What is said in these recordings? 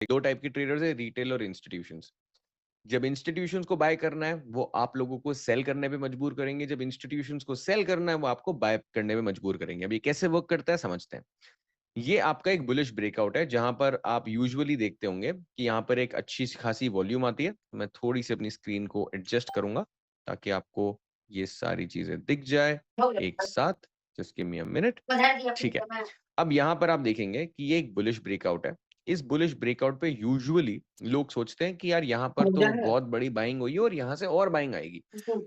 दो टाइप के ट्रेडर्स है, रिटेल और इंस्टीट्यूशंस। जब इंस्टीट्यूशंस को बाय करना है वो आप लोगों को सेल करने पे मजबूर करेंगे, जब इंस्टीट्यूशंस को सेल करना है वो आपको बाय करने पे मजबूर करेंगे। अब ये कैसे वर्क करता है समझते हैं। ये आपका एक बुलिश ब्रेकआउट है जहां पर आप यूजुअली देखते होंगे कि यहाँ पर एक अच्छी खासी वॉल्यूम आती है। मैं थोड़ी सी अपनी स्क्रीन को एडजस्ट करूंगा ताकि आपको ये सारी चीजें दिख जाए एक साथ। Just give me a minute. ठीक है, अब यहाँ पर आप देखेंगे कि ये एक बुलिश ब्रेकआउट है। इस बुलिश ब्रेकआउट पे यूजुअली लोग सोचते हैं कि यार यहाँ पर तो बहुत बड़ी बाइंग हुई है और यहाँ से और बाइंग आएगी,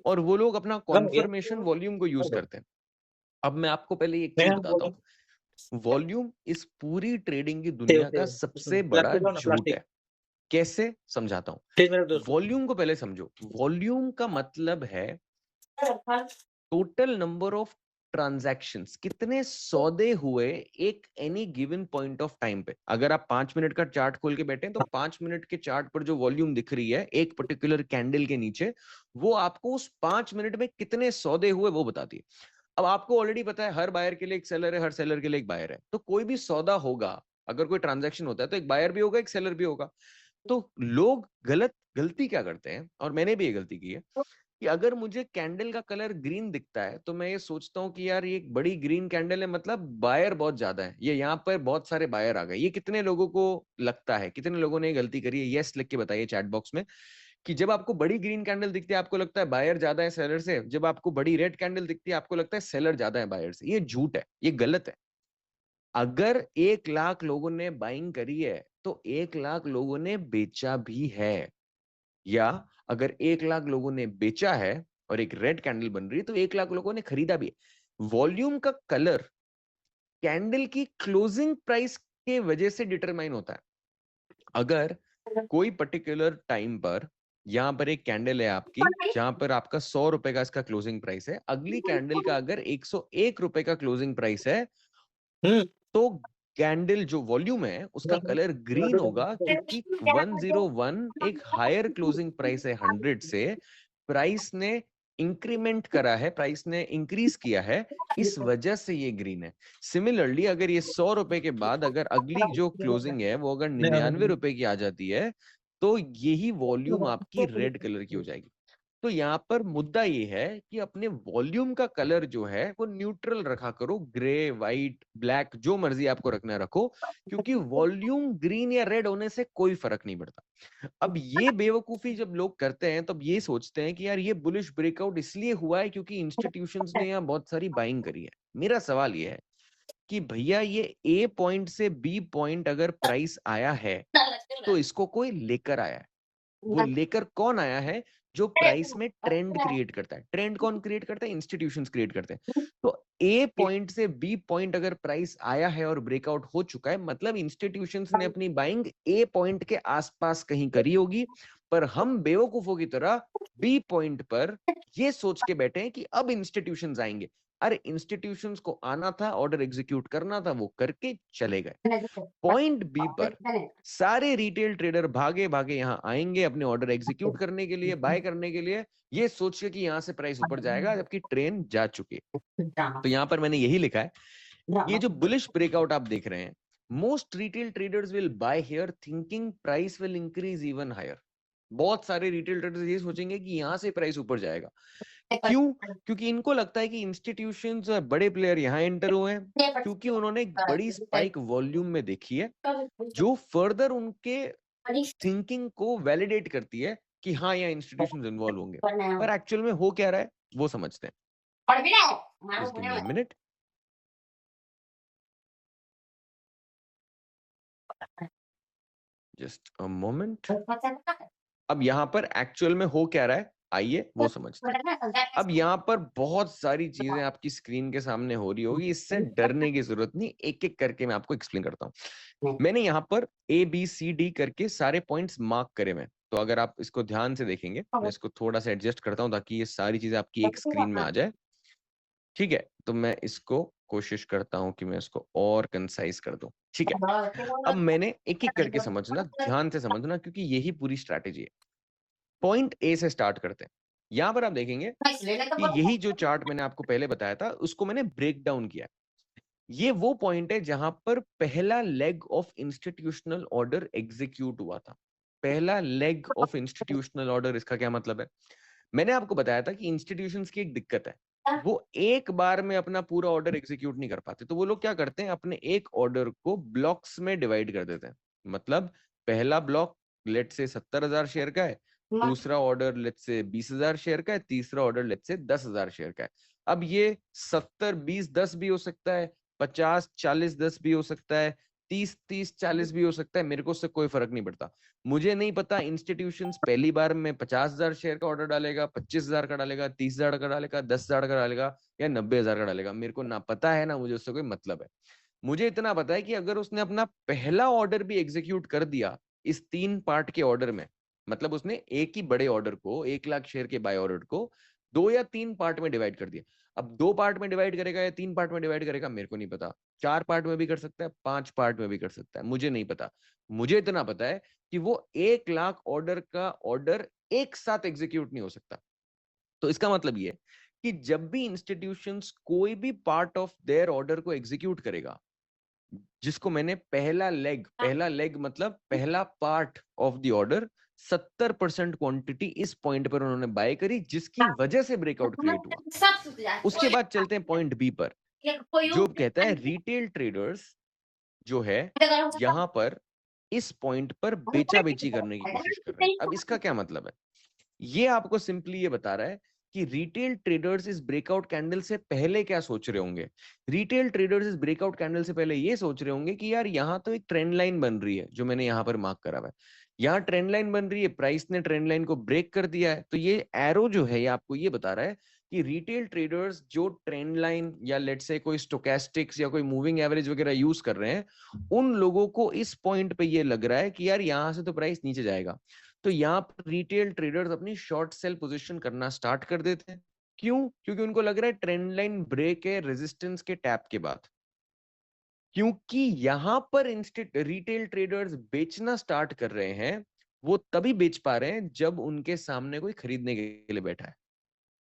और वो लोग अपना कॉन्फर्मेशन वॉल्यूम को यूज करते हैं। अब मैं आपको पहले एक चीज बताता हूँ, वॉल्यूम इस पूरी ट्रेडिंग की दुनिया का सबसे बड़ा झूठ है। कैसे समझाता हूं, वॉल्यूम को पहले समझो। वॉल्यूम का मतलब है टोटल नंबर ऑफ ट्रांजैक्शंस, कितने सौदे हुए एक any given point of time पे। अगर आप 5 मिनट का चार्ट खोल के बैठे हैं तो 5 मिनट के चार्ट पर जो वॉल्यूम दिख रही है एक पर्टिकुलर कैंडल के नीचे, वो आपको उस 5 मिनट में कितने सौदे हुए वो बताती है। अब आपको ऑलरेडी पता है हर बायर के लिए एक सेलर है, हर सेलर के लिए एक बायर है। तो कोई भी सौदा होगा, अगर कोई ट्रांजैक्शन होता है तो एक बायर भी होगा एक सेलर भी होगा। तो लोग गलती क्या करते हैं, और मैंने भी ये गलती की है, कि अगर मुझे कैंडल का कलर ग्रीन दिखता है तो मैं ये सोचता हूँ कि यार ये एक बड़ी ग्रीन कैंडल है, मतलब बायर बहुत ज्यादा है, ये यहाँ पर बहुत सारे बायर आ गए। ये कितने लोगों को लगता है, कितने लोगों ने ये गलती करी है? यस लिख के बताइए चैट बॉक्स में कि जब आपको बड़ी ग्रीन कैंडल दिखती है आपको लगता है बायर ज्यादा है सेलर से, जब आपको बड़ी रेड कैंडल दिखती है आपको लगता है सेलर ज्यादा है बायर से। ये झूठ है, ये गलत है। अगर 1 लाख लोगों ने बाइंग करी है तो 1 लाख लोगों ने बेचा भी है, या अगर 1 लाख लोगों ने बेचा है और एक रेड कैंडल बन रही है तो 1 लाख लोगों ने खरीदा भी है। वॉल्यूम का कलर कैंडल की क्लोजिंग प्राइस के वजह से डिटरमाइन होता है। अगर कोई पर्टिकुलर टाइम पर यहां पर एक कैंडल है आपकी जहां पर आपका 100 रुपए का इसका क्लोजिंग प्राइस है, अगली कैंडल का अगर 101 रुपए का क्लोजिंग प्राइस है, तो कैंडल जो वॉल्यूम है उसका कलर ग्रीन होगा, क्योंकि 101 एक हायर क्लोजिंग प्राइस है 100 से। प्राइस ने इंक्रीमेंट करा है, प्राइस ने इंक्रीज किया है, इस वजह से ये ग्रीन है। सिमिलरली अगर ये 100 रुपए के बाद अगर अगली जो क्लोजिंग है वो अगर 99 रुपए की आ जाती है, तो यही वॉल्यूम आपकी रेड कलर की हो जाएगी। तो यहाँ पर मुद्दा ये है कि अपने वॉल्यूम का कलर जो है वो न्यूट्रल रखा करो, ग्रे व्हाइट ब्लैक जो मर्जी आपको रखना रखो, क्योंकि वॉल्यूम ग्रीन या रेड होने से कोई फर्क नहीं पड़ता। अब ये बेवकूफी जब लोग करते हैं तब ये सोचते हैं कि यार ये बुलिश ब्रेकआउट इसलिए हुआ है क्योंकि इंस्टीट्यूशंस ने यहाँ बहुत सारी बाइंग करी है। मेरा सवाल ये है कि भैया ये ए पॉइंट से बी पॉइंट अगर प्राइस आया है तो इसको कोई लेकर आया है। वो लेकर कौन आया है? जो प्राइस में ट्रेंड क्रिएट करता है। ट्रेंड कौन क्रिएट करता है? इंस्टीट्यूशंस क्रिएट करते हैं। तो ए पॉइंट से बी पॉइंट अगर प्राइस आया है और ब्रेकआउट हो चुका है, मतलब इंस्टीट्यूशंस ने अपनी बाइंग ए पॉइंट के आसपास कहीं करी होगी। पर हम बेवकूफों की तरह बी पॉइंट पर ये सोच के बैठे हैं कि अब इंस्टीट्यूशंस आएंगे। अरे इंस्टीट्यूशंस को आना था, ऑर्डर एग्जीक्यूट करना था, वो करके चले गए। पॉइंट बी पर सारे रिटेल ट्रेडर भागे भागे यहां आएंगे अपने ऑर्डर एग्जीक्यूट करने के लिए, बाय करने के लिए, ये सोच के कि यहां से प्राइस ऊपर जाएगा, जबकि ट्रेन जा चुकी है। तो यहां पर मैंने यही लिखा है, ये जो बुलिश ब्रेकआउट आप देख रहे हैं, most retail traders will buy here thinking price will increase even higher. बहुत सारे रिटेल ट्रेडर्स ये सोचेंगे कि यहां से प्राइस ऊपर जाएगा। क्यों? क्योंकि इनको लगता है कि इंस्टीट्यूशंस बड़े प्लेयर यहां एंटर हुए हैं, क्योंकि उन्होंने एक बड़ी स्पाइक वॉल्यूम में देखी है जो फर्दर उनके थिंकिंग को वैलिडेट करती है कि हाँ यहाँ इंस्टीट्यूशंस इन्वॉल्व होंगे। पर एक्चुअल में हो क्या रहा है वो समझते हैं। Just give me a minute. Just a moment. अब यहाँ पर एक्चुअल में हो क्या रहा है आइए वो समझते हैं। अब यहाँ पर बहुत सारी चीजें आपकी स्क्रीन के सामने हो रही होगी, इससे डरने की जरूरत नहीं, एक एक करके मैं आपको एक्सप्लेन करता हूँ। मैंने यहाँ पर ए बी सी डी करके सारे पॉइंट्स मार्क करे मैं, तो अगर आप इसको ध्यान से देखेंगे, मैं इसको थोड़ा सा एडजस्ट करता हूँ ताकि ये सारी चीजें आपकी एक स्क्रीन में आ जाए। ठीक है, तो मैं इसको कोशिश करता हूँ कि मैं इसको और कंसाइज कर दूं। ठीक है, अब मैंने एक एक करके समझना, ध्यान से समझना, क्योंकि यही पूरी स्ट्रैटेजी है। पॉइंट ए से स्टार्ट करते हैं। यहां पर आप देखेंगे कि यही जो चार्ट मैंने आपको पहले बताया था उसको मैंने ब्रेक डाउन किया। ये वो पॉइंट है जहां पर पहला leg of institutional order execute हुआ था। पहला लेग ऑफ इंस्टीट्यूशनल ऑर्डर, इसका क्या मतलब है? मैंने आपको बताया था कि इंस्टीट्यूशंस की एक दिक्कत है, वो एक बार में अपना पूरा ऑर्डर एग्जीक्यूट नहीं कर पाते। तो वो लोग क्या करते हैं, अपने एक ऑर्डर को ब्लॉक्स में डिवाइड कर देते हैं। मतलब पहला ब्लॉक लेट से 70,000 शेयर का है, दूसरा ऑर्डर लेट से 20,000 शेयर का है, तीसरा ऑर्डर लेट से 10,000 शेयर का है। अब ये 70-20-10 भी हो सकता है, 50-40-10 भी हो सकता है, 30-30-40 भी हो सकता है। मेरे को उससे कोई फर्क नहीं पड़ता। मुझे नहीं पता इंस्टीट्यूशंस पहली बार में 50,000 शेयर का ऑर्डर डालेगा, 25,000 का डालेगा, 30,000 का डालेगा, 10,000 का डालेगा या 90,000 का डालेगा। मेरे को ना पता है ना मुझे उससे कोई मतलब है। मुझे इतना पता है कि अगर उसने अपना पहला ऑर्डर भी एग्जीक्यूट कर दिया इस 3 पार्ट के ऑर्डर में, मतलब उसने एक ही बड़े ऑर्डर को, 1 लाख शेयर के बाय ऑर्डर को 2 या 3 पार्ट में डिवाइड कर दिया। अब 2 पार्ट में डिवाइड करेगा या 3 पार्ट में डिवाइड करेगा मेरे को नहीं पता। 4 पार्ट में भी कर सकता है, 5 पार्ट में भी कर सकता है, मुझे नहीं पता। मुझे इतना पता है कि वो 1 लाख ऑर्डर का ऑर्डर एक साथ एग्जीक्यूट नहीं हो सकता। तो इसका मतलब ये कि जब भी इंस्टीट्यूशंस कोई भी पार्ट ऑफ देयर ऑर्डर को एग्जीक्यूट करेगा, जिसको मैंने पहला लेग मतलब पहला part of the order, 70% quantity इस पॉइंट पर उन्होंने बाय करी, जिसकी वजह से ब्रेकआउट क्रिएट हुआ। उसके बाद चलते हैं पॉइंट बी पर, जो कहता है रिटेल ट्रेडर्स जो है यहां पर इस पॉइंट पर बेचा बेची करने की कोशिश कर रहे हैं। अब इसका क्या मतलब है? ये आपको सिंपली ये बता रहा है कि रिटेल ट्रेडर्स इस ब्रेकआउट कैंडल से पहले क्या सोच रहे होंगे। रिटेल ट्रेडर्स इस ब्रेकआउट कैंडल से पहले ये सोच रहे होंगे कि यार यहाँ तो एक ट्रेंड लाइन बन रही है, जो मैंने यहाँ पर मार्क करा हुआ है। यहाँ ट्रेंड लाइन बन रही है, प्राइस ने ट्रेंड लाइन को ब्रेक कर दिया है। तो ये एरो जो है ये आपको ये बता रहा है कि रिटेल ट्रेडर्स जो ट्रेंड लाइन या लेट से कोई स्टोकेस्टिक्स या कोई मूविंग एवरेज वगैरह यूज कर रहे हैं, उन लोगों को इस पॉइंट पे ये लग रहा है कि यार यहाँ से तो प्राइस नीचे जाएगा। तो यहाँ पर रिटेल ट्रेडर्स अपनी शॉर्ट सेल पोजीशन करना स्टार्ट कर देते हैं। क्यों? क्योंकि उनको लग रहा है ट्रेंड लाइन ब्रेक है रेजिस्टेंस के टैप के बाद। क्योंकि यहां पर रिटेल ट्रेडर्स बेचना स्टार्ट कर रहे हैं, वो तभी बेच पा रहे हैं जब उनके सामने कोई खरीदने के लिए बैठा है।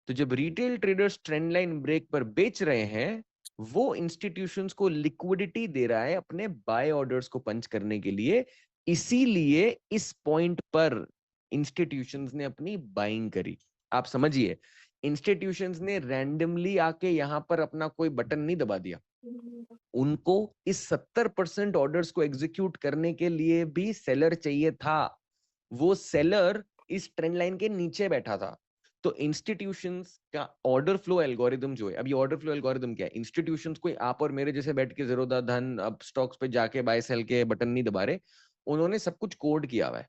तो जब retail traders trend line break पर बेच रहे हैं, वो इंस्टीट्यूशंस को लिक्विडिटी दे रहा है अपने बाय ऑर्डर्स को पंच करने के लिए। इसीलिए इस पॉइंट पर इंस्टीट्यूशंस ने अपनी बाइंग करी। आप समझिए, इंस्टीट्यूशंस ने रैंडमली आके यहां पर अपना कोई बटन नहीं दबा दिया। उनको इस 70% ऑर्डर्स को एग्जीक्यूट करने के लिए भी सेलर चाहिए था। वो सेलर इस ट्रेंड लाइन के नीचे बैठा था। तो इंस्टीट्यूशंस का ऑर्डर फ्लो एल्गोरिदम जो है, अब ये ऑर्डर फ्लो एल्गोरिदम क्या है? इंस्टीट्यूशंस कोई आप और मेरे जैसे बैठ के ज़ीरोधा धन अब स्टॉक्स पे जाके बाय सेल के बटन नहीं दबा रहे। उन्होंने सब कुछ कोड किया हुआ है।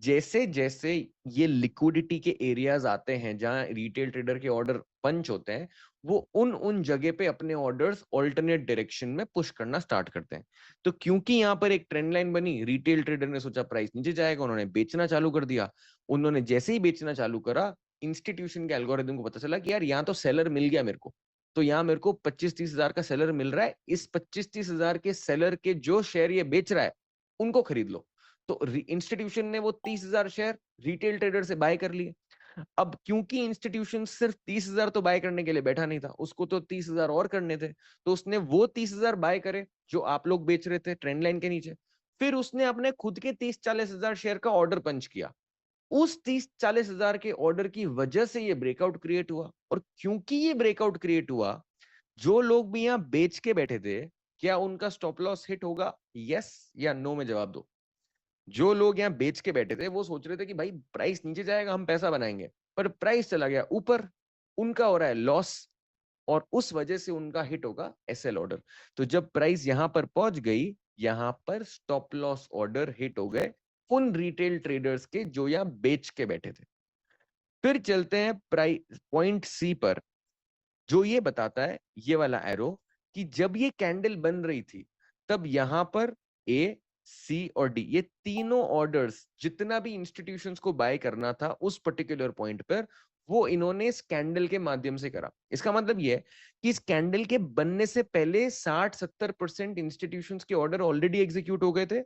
जैसे जैसे ये लिक्विडिटी के एरियाज आते हैं जहां रिटेल ट्रेडर के ऑर्डर पंच होते हैं, वो उन उन जगह पे अपने ऑर्डर्स ऑल्टरनेट डायरेक्शन में पुश करना स्टार्ट करते हैं। तो क्योंकि यहाँ पर एक ट्रेंड लाइन बनी, रिटेल ट्रेडर ने सोचा प्राइस नीचे जाएगा, उन्होंने बेचना चालू कर दिया। उन्होंने जैसे ही बेचना चालू करा, इंस्टीट्यूशन के एल्गोरिदम को पता चला कि यार यहाँ तो सेलर मिल गया मेरे को। तो यहाँ मेरे को 25-30 हजार का सेलर मिल रहा है, इस 25-30 हजार के सेलर के जो शेयर ये बेच रहा है उनको खरीद लो। तो इंस्टीट्यूशन ने वो 30,000 शेयर रिटेल ट्रेडर से बाय कर लिए। अब क्योंकि इंस्टीट्यूशन सिर्फ 30,000 तो बाय करने के लिए बैठा नहीं था, उसको तो 30,000 और करने थे। तो उसने वो 30,000 बाय करे जो आप लोग बेच रहे थे ट्रेंड लाइन के नीचे। फिर उसने अपने खुद के 30-40 हजार शेयर का ऑर्डर पंच किया। उस 30-40 हजार के ऑर्डर की वजह से ये ब्रेकआउट क्रिएट हुआ। और क्योंकि ये ब्रेकआउट क्रिएट हुआ, जो लोग भी यहां बेच के बैठे थे, क्या उनका स्टॉप लॉस हिट होगा? यस या नो में जवाब दो। जो लोग यहाँ बेच के बैठे थे वो सोच रहे थे कि भाई प्राइस नीचे जाएगा हम पैसा बनाएंगे, पर प्राइस चला गया ऊपर, उनका हो रहा है लॉस। और उस वजह से उनका हिट होगा एसएल ऑर्डर। तो जब प्राइस यहां पर पहुंच गई, यहां पर स्टॉप लॉस ऑर्डर हिट हो गए उन रिटेल ट्रेडर्स के जो यहाँ बेच के बैठे थे। फिर चलते हैं प्राइस पॉइंट सी पर, जो ये बताता है ये वाला एरो कि जब ये कैंडल बन रही थी, तब यहां पर ए, सी और डी ये तीनों ऑर्डर्स जितना भी इंस्टीट्यूशंस को बाय करना था उस पर्टिकुलर पॉइंट पर, वो इन्होंने इस कैंडल के माध्यम से करा। इसका मतलब ये है कि इस कैंडल के बनने से पहले 60-70% इंस्टीट्यूशंस के ऑर्डर ऑलरेडी एग्जीक्यूट हो गए थे,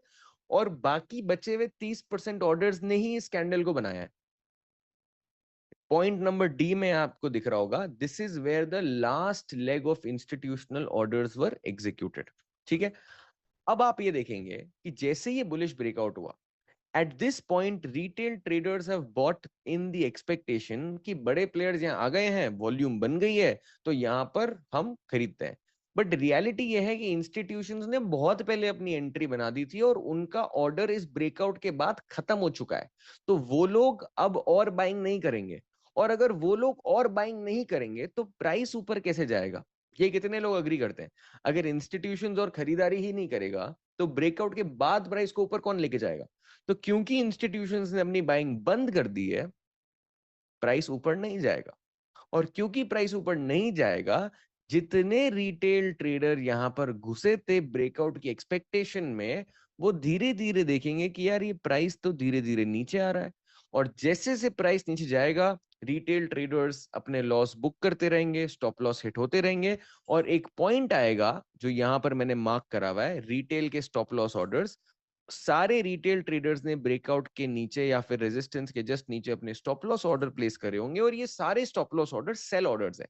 और बाकी बचे हुए 30% ऑर्डर्स ने ही इस कैंडल को बनाया है। पॉइंट नंबर डी में आपको दिख रहा होगा, this is where the last leg of institutional orders were executed. ठीक है, अब आप ये देखेंगे कि जैसे ये बुलिश ब्रेकआउट हुआ, at this point retail traders have bought in the expectation कि बड़े प्लेयर्स यहाँ आ गए हैं, वॉल्यूम बन गई है, तो यहाँ पर हम खरीदते हैं। बट रियलिटी ये है कि इंस्टीट्यूशंस ने बहुत पहले अपनी एंट्री बना दी थी और उनका ऑर्डर इस ब्रेकआउट के बाद खत्म हो चुका है, तो वो लोग अब और बाइंग नहीं करेंगे। और अगर वो लोग और बाइंग नहीं करेंगे तो प्राइस ऊपर कैसे जाएगा? ये कितने लोग अग्री करते हैं? अगर इंस्टीट्यूशंस और खरीदारी ही नहीं करेगा तो ब्रेकआउट के बाद प्राइस को ऊपर कौन लेके जाएगा? तो क्योंकि इंस्टीट्यूशंस ने अपनी बाइंग बंद कर दी है, प्राइस ऊपर नहीं जाएगा। और क्योंकि प्राइस ऊपर नहीं जाएगा, जितने रिटेल ट्रेडर यहां पर घुसे थे ब्रेकआउट की एक्सपेक्टेशन में, वो धीरे धीरे देखेंगे कि यार ये प्राइस तो धीरे धीरे नीचे आ रहा है। और जैसे से प्राइस नीचे जाएगा, रिटेल ट्रेडर्स अपने लॉस बुक करते रहेंगे, स्टॉप लॉस हिट होते रहेंगे, और एक पॉइंट आएगा जो यहां पर मैंने मार्क करा हुआ है, रिटेल के स्टॉप लॉस ऑर्डर्स। सारे रिटेल ट्रेडर्स ने ब्रेकआउट के नीचे या फिर रेजिस्टेंस के जस्ट नीचे अपने स्टॉप लॉस ऑर्डर प्लेस करे होंगे, और ये सारे stop loss order sell orders हैं।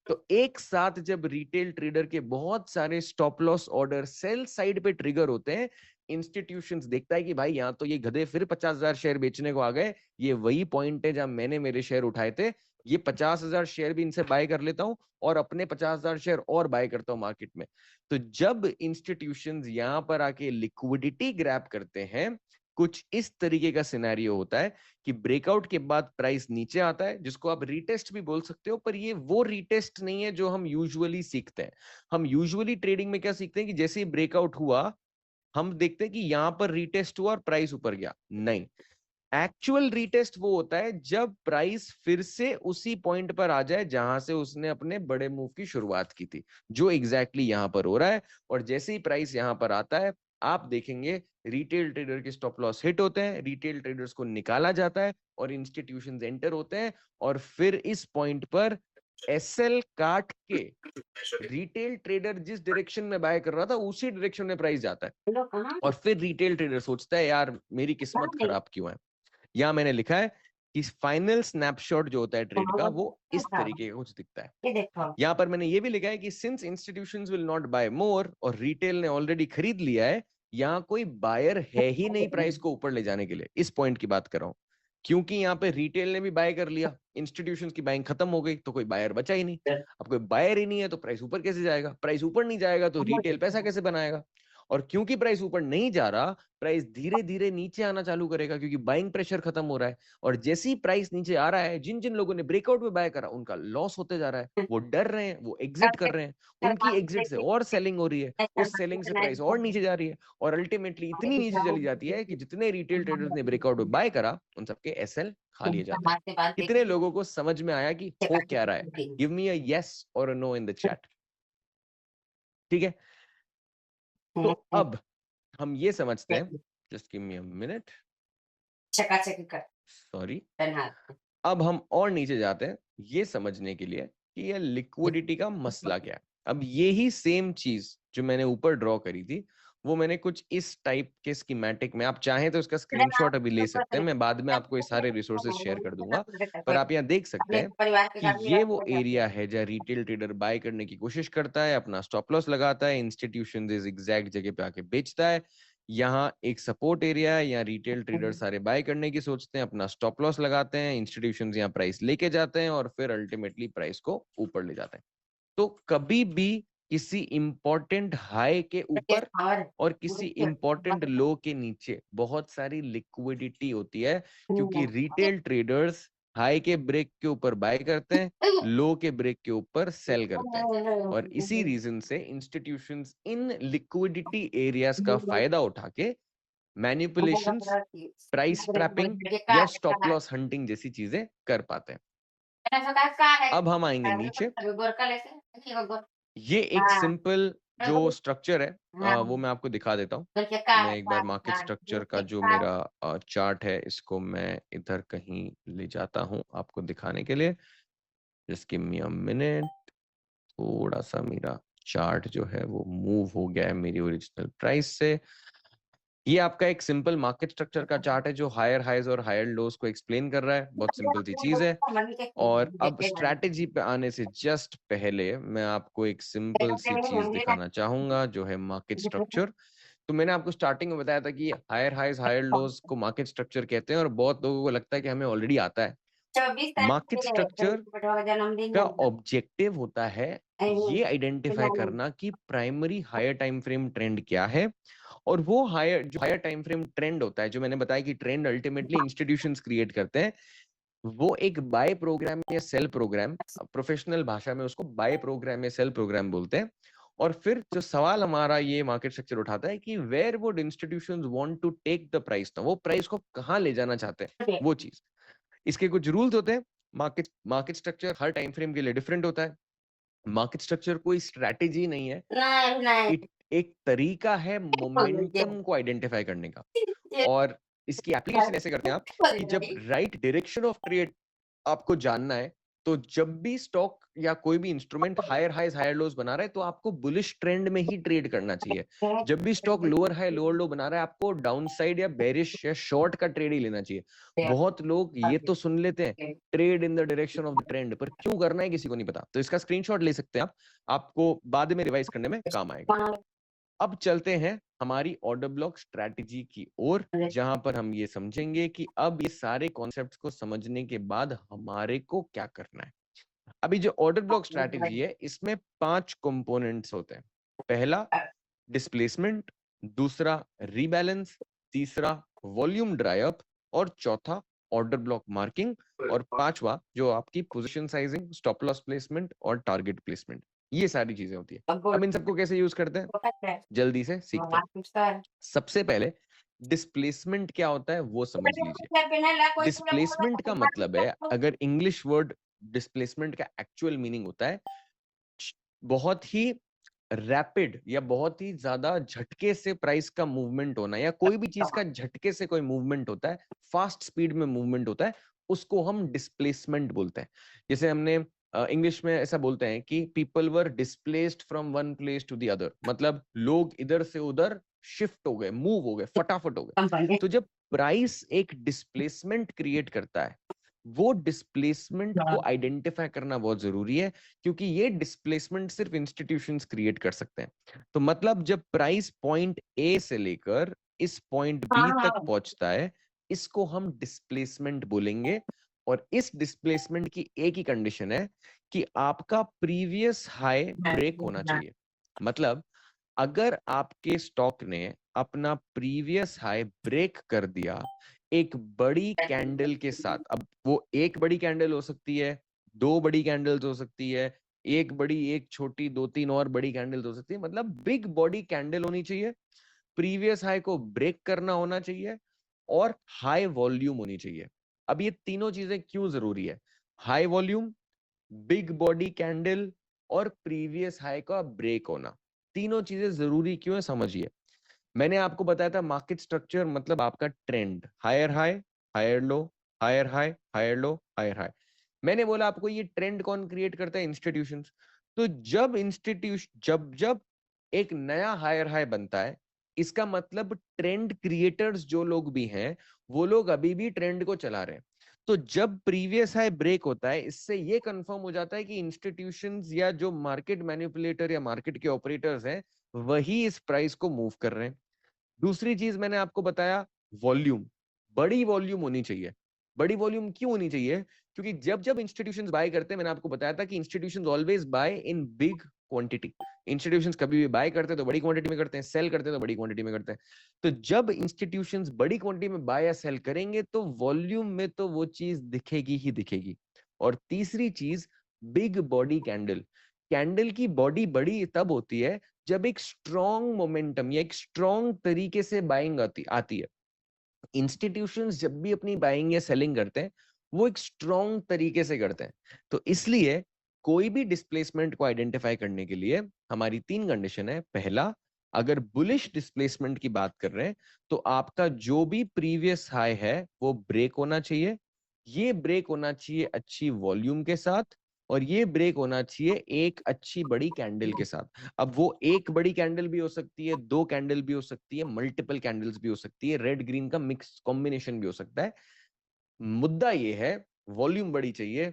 तो एक साथ जब रिटेल ट्रेडर के बहुत सारे stop loss order sell side पे ट्रिगर होते हैं, इंस्टीट्यूशंस देखता है कि भाई यहाँ तो ये गधे फिर 50,000 शेयर बेचने को आ गए, ये वही पॉइंट है जहां मैंने मेरे शेयर उठाए थे, ये 50,000 शेयर भी इनसे बाय कर लेता हूं और अपने 50,000 शेयर और बाय करता हूं मार्केट में। तो जब इंस्टीट्यूशंस यहां पर आके लिक्विडिटी ग्रैब करते हैं, कुछ इस तरीके का सिनेरियो होता है कि ब्रेकआउट के बाद प्राइस नीचे आता है, जिसको आप रीटेस्ट भी बोल सकते हो, पर ये वो रीटेस्ट नहीं है जो हम यूजुअली सीखते हैं। हम यूजुअली ट्रेडिंग में क्या सीखते हैं कि जैसे ही ब्रेकआउट हुआ, हम देखते हैं कि यहां पर रीटेस्ट हुआ और प्राइस ऊपर गया। नहीं, एक्चुअल रीटेस्ट वो होता है जब प्राइस फिर से उसी पॉइंट पर आ जाए जहां से उसने अपने बड़े मूव की शुरुआत की थी, जो एग्जैक्टली यहां पर हो रहा है। और जैसे ही प्राइस यहां पर आता है, आप देखेंगे रिटेल ट्रेडर के स्टॉप लॉस हिट होते हैं, रिटेल ट्रेडर्स को निकाला जाता है और इंस्टीट्यूशंस एंटर होते हैं, और फिर इस पॉइंट पर एसएल काट के रिटेल ट्रेडर जिस डायरेक्शन में बाय कर रहा था उसी डायरेक्शन में प्राइस जाता है, और फिर रिटेल ट्रेडर सोचता है यार मेरी किस्मत खराब क्यों है। यहाँ मैंने लिखा है कि फाइनल स्नैपशॉट जो होता है ट्रेड का, वो इस तरीके का कुछ दिखता है। यहाँ पर मैंने ये भी लिखा है कि since institutions will not buy more और रिटेल ने ऑलरेडी खरीद लिया है, यहाँ कोई बायर है ही नहीं प्राइस को ऊपर ले जाने के लिए। इस पॉइंट की बात कर रहा हूँ, क्योंकि यहाँ पे रिटेल ने भी बाय कर लिया, इंस्टीट्यूशंस की बाइंग खत्म हो गई, तो कोई बायर बचा ही नहीं। अब कोई बायर ही नहीं है तो प्राइस ऊपर कैसे जाएगा? प्राइस ऊपर नहीं जाएगा तो रिटेल पैसा कैसे बनाएगा? और क्योंकि प्राइस ऊपर नहीं जा रहा, प्राइस धीरे धीरे नीचे आना चालू करेगा, क्योंकि बाइंग प्रेशर खत्म हो रहा है। और जैसे ही प्राइस नीचे आ रहा है, जिन जिन लोगों ने ब्रेकआउट में बाय करा उनका लॉस होते जा रहा है, वो डर रहे हैं, वो एग्जिट कर रहे हैं, उनकी एग्जिट से और सेलिंग हो रही है, उस सेलिंग से प्राइस और नीचे जा रही है, और अल्टीमेटली इतनी नीचे चली जाती है कि जितने रिटेल ट्रेडर्स ने ब्रेकआउट में बाय करा उन सबके एसएल खा लिए जाते हैं। कितने लोगों को समझ में आया कि हो क्या रहा है? गिव मी अ यस और a no in the chat. ठीक है, तो अब हम ये समझते हैं, just give me a minute, sorry. अब हम और नीचे जाते हैं ये समझने के लिए कि ये लिक्विडिटी का मसला क्या है। अब यही सेम चीज जो मैंने ऊपर ड्रॉ करी थी, वो मैंने कुछ इस टाइप के स्कीमेटिक में, आप चाहें तो इसका स्क्रीनशॉट अभी ले सकते हैं, मैं बाद में आपको ये सारे रिसोर्सेज शेयर कर दूंगा। पर आप यहाँ देख सकते हैं कि ये वो एरिया है जहाँ रिटेल ट्रेडर बाय करने की कोशिश करता है, अपना स्टॉप लॉस लगाता है, इंस्टीट्यूशन इस एग्जैक्ट जगह पे आके बेचता है। यहाँ एक सपोर्ट एरिया है, यहाँ रिटेल ट्रेडर सारे बाय करने की सोचते हैं, अपना स्टॉप लॉस लगाते हैं, इंस्टीट्यूशंस यहाँ प्राइस लेके जाते हैं और फिर अल्टीमेटली प्राइस को ऊपर ले जाते हैं। तो कभी भी किसी इंपॉर्टेंट हाई के ऊपर और किसी इंपॉर्टेंट लो के नीचे बहुत सारी लिक्विडिटी होती है, क्योंकि रिटेल ट्रेडर्स हाई के ब्रेक के ऊपर बाय करते हैं, लो के ब्रेक के ऊपर सेल करते हैं, और इसी रीजन से इंस्टीट्यूशंस इन लिक्विडिटी एरियाज का फायदा उठा के मैनिपुलेशंस, प्राइस ट्रैपिंग या स्टॉप लॉस हंटिंग जैसी चीजें कर पाते हैं। अब हम आएंगे नीचे। ये एक सिंपल जो स्ट्रक्चर है, वो मैं आपको दिखा देता हूँ। मैं एक बार मार्केट स्ट्रक्चर का जो मेरा चार्ट है, इसको मैं इधर कहीं ले जाता हूँ आपको दिखाने के लिए। Just give me a minute. थोड़ा सा मेरा चार्ट जो है वो मूव हो गया है मेरी ओरिजिनल प्राइस से। ये आपका एक सिंपल मार्केट स्ट्रक्चर का चार्ट है जो हायर हाइज और हायर लोज को एक्सप्लेन कर रहा है। बहुत सिंपल सी चीज है। और अब स्ट्रैटेजी पे आने से जस्ट पहले मैं आपको एक सिंपल सी चीज दिखाना चाहूंगा जो है मार्केट स्ट्रक्चर। तो मैंने आपको स्टार्टिंग में बताया था कि हायर हाइज हायर लोज को मार्केट स्ट्रक्चर कहते हैं और बहुत लोगों को लगता है कि हमें ऑलरेडी आता है। 24 तारीख मार्केट को है, स्ट्रक्चर बेटवा का जन्मदिन का है। ऑब्जेक्टिव होता है ये आइडेंटिफाई करना कि primary higher time frame trend क्या है। और वो हायर टाइम फ्रेम ट्रेंड होता है, जो मैंने बताया कि ट्रेंड अल्टीमेटली इंस्टीट्यूशंस क्रिएट करते हैं, वो एक बाय प्रोग्राम या सेल प्रोग्राम, प्रोफेशनल भाषा में उसको बाय प्रोग्राम या सेल प्रोग्राम बोलते हैं। और फिर जो सवाल हमारा ये मार्केट स्ट्रक्चर उठाता है कि where would institutions want to take the price, ना वो प्राइस को कहाँ ले जाना चाहते हैं, वो चीज। इसके कुछ रूल्स होते हैं। मार्केट स्ट्रक्चर हर टाइम फ्रेम के लिए डिफरेंट होता है। मार्केट स्ट्रक्चर कोई स्ट्रैटेजी नहीं है, नहीं, नहीं। एक तरीका है मोमेंटम को आइडेंटिफाई करने का। और इसकी एप्लीकेशन ऐसे करते हैं आप कि जब राइट डायरेक्शन ऑफ ट्रेड आपको जानना है, तो जब भी स्टॉक या कोई भी instrument higher highs higher lows बना रहा है तो आपको बुलिश ट्रेंड में ही ट्रेड करना चाहिए। जब भी स्टॉक लोअर हाई लोअर लो बना रहा है आपको डाउन साइड या बेरिश या शॉर्ट का ट्रेड ही लेना चाहिए। बहुत लोग ये तो सुन लेते हैं trade in the direction of the trend, पर क्यों करना है किसी को नहीं पता। तो इसका स्क्रीनशॉट ले सकते हैं आप, आपको बाद में रिवाइज करने में काम आएगा। अब चलते हैं हमारी ऑर्डर ब्लॉक स्ट्रैटेजी की ओर, जहां पर हम ये समझेंगे कि अब ये सारे कॉन्सेप्ट्स को समझने के बाद हमारे को क्या करना है। अभी जो ऑर्डर ब्लॉक स्ट्रैटेजी है इसमें 5 कंपोनेंट्स होते हैं। पहला डिस्प्लेसमेंट, दूसरा रीबैलेंस, तीसरा वॉल्यूम ड्राई अप, और चौथा ऑर्डर ब्लॉक मार्किंग, और पांचवा जो आपकी position sizing, stop loss placement और टारगेट प्लेसमेंट। ये सारी चीजें होती है। अब इन सबको कैसे यूज करते हैं जल्दी से सीखते हैं। सबसे पहले डिस्प्लेसमेंट क्या होता है वो समझ लीजिए। डिस्प्लेसमेंट का मतलब है, अगर इंग्लिश वर्ड डिस्प्लेसमेंट का एक्चुअल मीनिंग होता है बहुत ही रैपिड या बहुत ही ज्यादा झटके से प्राइस का मूवमेंट होना, या कोई भी चीज का झटके से कोई मूवमेंट होता है, फास्ट स्पीड में मूवमेंट होता है, उसको हम डिस्प्लेसमेंट बोलते हैं। जैसे हमने इंग्लिश में ऐसा बोलते हैं कि people were displaced from one place to the other, मतलब लोग इधर से उधर शिफ्ट हो गए, मूव हो गए, फटाफट हो गए। तो जब प्राइस एक डिस्प्लेसमेंट क्रिएट करता है, वो डिस्प्लेसमेंट को आइडेंटिफाई करना बहुत जरूरी है, क्योंकि ये डिस्प्लेसमेंट सिर्फ इंस्टीट्यूशंस क्रिएट कर सकते हैं। तो मतलब जब प्राइस पॉइंट ए से लेकर इस पॉइंट बी तक पहुंचता है, इसको हम डिस्प्लेसमेंट बोलेंगे। और इस डिस्प्लेसमेंट की एक ही कंडीशन है कि आपका प्रीवियस हाई ब्रेक होना चाहिए। मतलब अगर आपके स्टॉक ने अपना प्रीवियस हाई ब्रेक कर दिया एक बड़ी कैंडल के साथ, अब वो एक बड़ी कैंडल हो सकती है, दो बड़ी कैंडल्स हो सकती है, एक बड़ी एक छोटी, दो तीन और बड़ी कैंडल्स हो सकती है, मतलब बिग बॉडी कैंडल होनी चाहिए, प्रीवियस हाई को ब्रेक करना होना चाहिए, और हाई वॉल्यूम होनी चाहिए। अब ये तीनों चीजें क्यों जरूरी है? High volume, big body candle और प्रीवियस हाई का ब्रेक होना, तीनों चीजें जरूरी क्यों है समझिए। मैंने आपको बताया था मार्केट स्ट्रक्चर मतलब आपका trend, higher high higher low, higher high higher low, higher high. मैंने बोला आपको ये ट्रेंड कौन क्रिएट करता है? इंस्टीट्यूशंस। तो जब इंस्टीट्यूशन जब जब एक नया हायर हाई बनता है, इसका मतलब ट्रेंड क्रिएटर्स जो लोग भी हैं वो लोग अभी भी ट्रेंड को चला रहे हैं। तो जब प्रीवियस हाई ब्रेक होता है, इससे ये कंफर्म हो जाता है कि इंस्टीट्यूशंस या जो मार्केट मैनिपुलेटर या मार्केट के ऑपरेटर्स हैं वही इस प्राइस को मूव कर रहे हैं। दूसरी चीज मैंने आपको बताया वॉल्यूम, बड़ी वॉल्यूम होनी चाहिए। बड़ी वॉल्यूम क्यों होनी चाहिए? क्योंकि जब जब इंस्टीट्यूशंस बाय करते हैं, मैंने आपको बताया था कि institutions always bye in big quantity. Institutions कभी भी बाय करते हैं तो बड़ी क्वांटिटी में करते हैं, सेल करते हैं तो बड़ी क्वांटिटी में करते हैं। तो जब इंस्टीट्यूशंस बड़ी क्वांटिटी में बाय या सेल करेंगे तो वॉल्यूम में तो वो चीज दिखेगी ही दिखेगी। और तीसरी चीज, बिग बॉडी कैंडल। कैंडल की बॉडी बड़ी तब होती है जब एक स्ट्रॉन्ग मोमेंटम या एक स्ट्रॉन्ग तरीके से बाइंग आती है। इंस्टीट्यूशंस जब भी अपनी बाइंग या सेलिंग करते हैं वो एक स्ट्रॉन्ग तरीके से करते हैं। तो इसलिए कोई भी डिस्प्लेसमेंट को आइडेंटिफाई करने के लिए हमारी 3 कंडीशन है। पहला, अगर बुलिश डिस्प्लेसमेंट की बात कर रहे हैं तो आपका जो भी प्रीवियस हाई है वो ब्रेक होना चाहिए। ये ब्रेक होना चाहिए अच्छी वॉल्यूम के साथ, और ये ब्रेक होना चाहिए एक अच्छी बड़ी कैंडल के साथ। अब वो एक बड़ी कैंडल भी हो सकती है, 2 कैंडल भी हो सकती है, मल्टीपल कैंडल्स भी हो सकती है, रेड ग्रीन का मिक्स कॉम्बिनेशन भी हो सकता है। मुद्दा ये है, वॉल्यूम बड़ी चाहिए,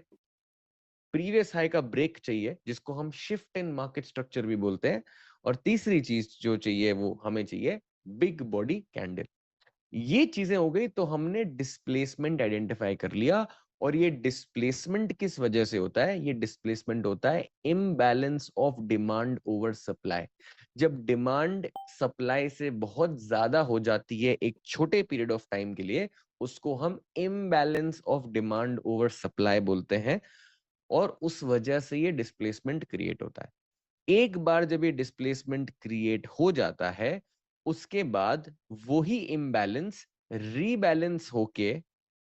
प्रीवियस हाई का ब्रेक चाहिए, जिसको हम शिफ्ट इन मार्केट स्ट्रक्चर भी बोलते हैं, और तीसरी चीज जो चाहिए वो हमें चाहिए बिग बॉडी कैंडल। ये चीजें हो गई तो हमने डिस्प्लेसमेंट आइडेंटिफाई कर लिया। और ये डिस्प्लेसमेंट किस वजह से होता है? ये डिस्प्लेसमेंट होता है imbalance of demand over supply. जब डिमांड सप्लाई से बहुत ज्यादा हो जाती है एक छोटे पीरियड ऑफ टाइम के लिए, उसको हम imbalance of demand over supply बोलते हैं, और उस वजह से ये डिस्प्लेसमेंट क्रिएट होता है। एक बार जब ये डिस्प्लेसमेंट क्रिएट हो जाता है, उसके बाद वही इम्बैलेंस रीबैलेंस होके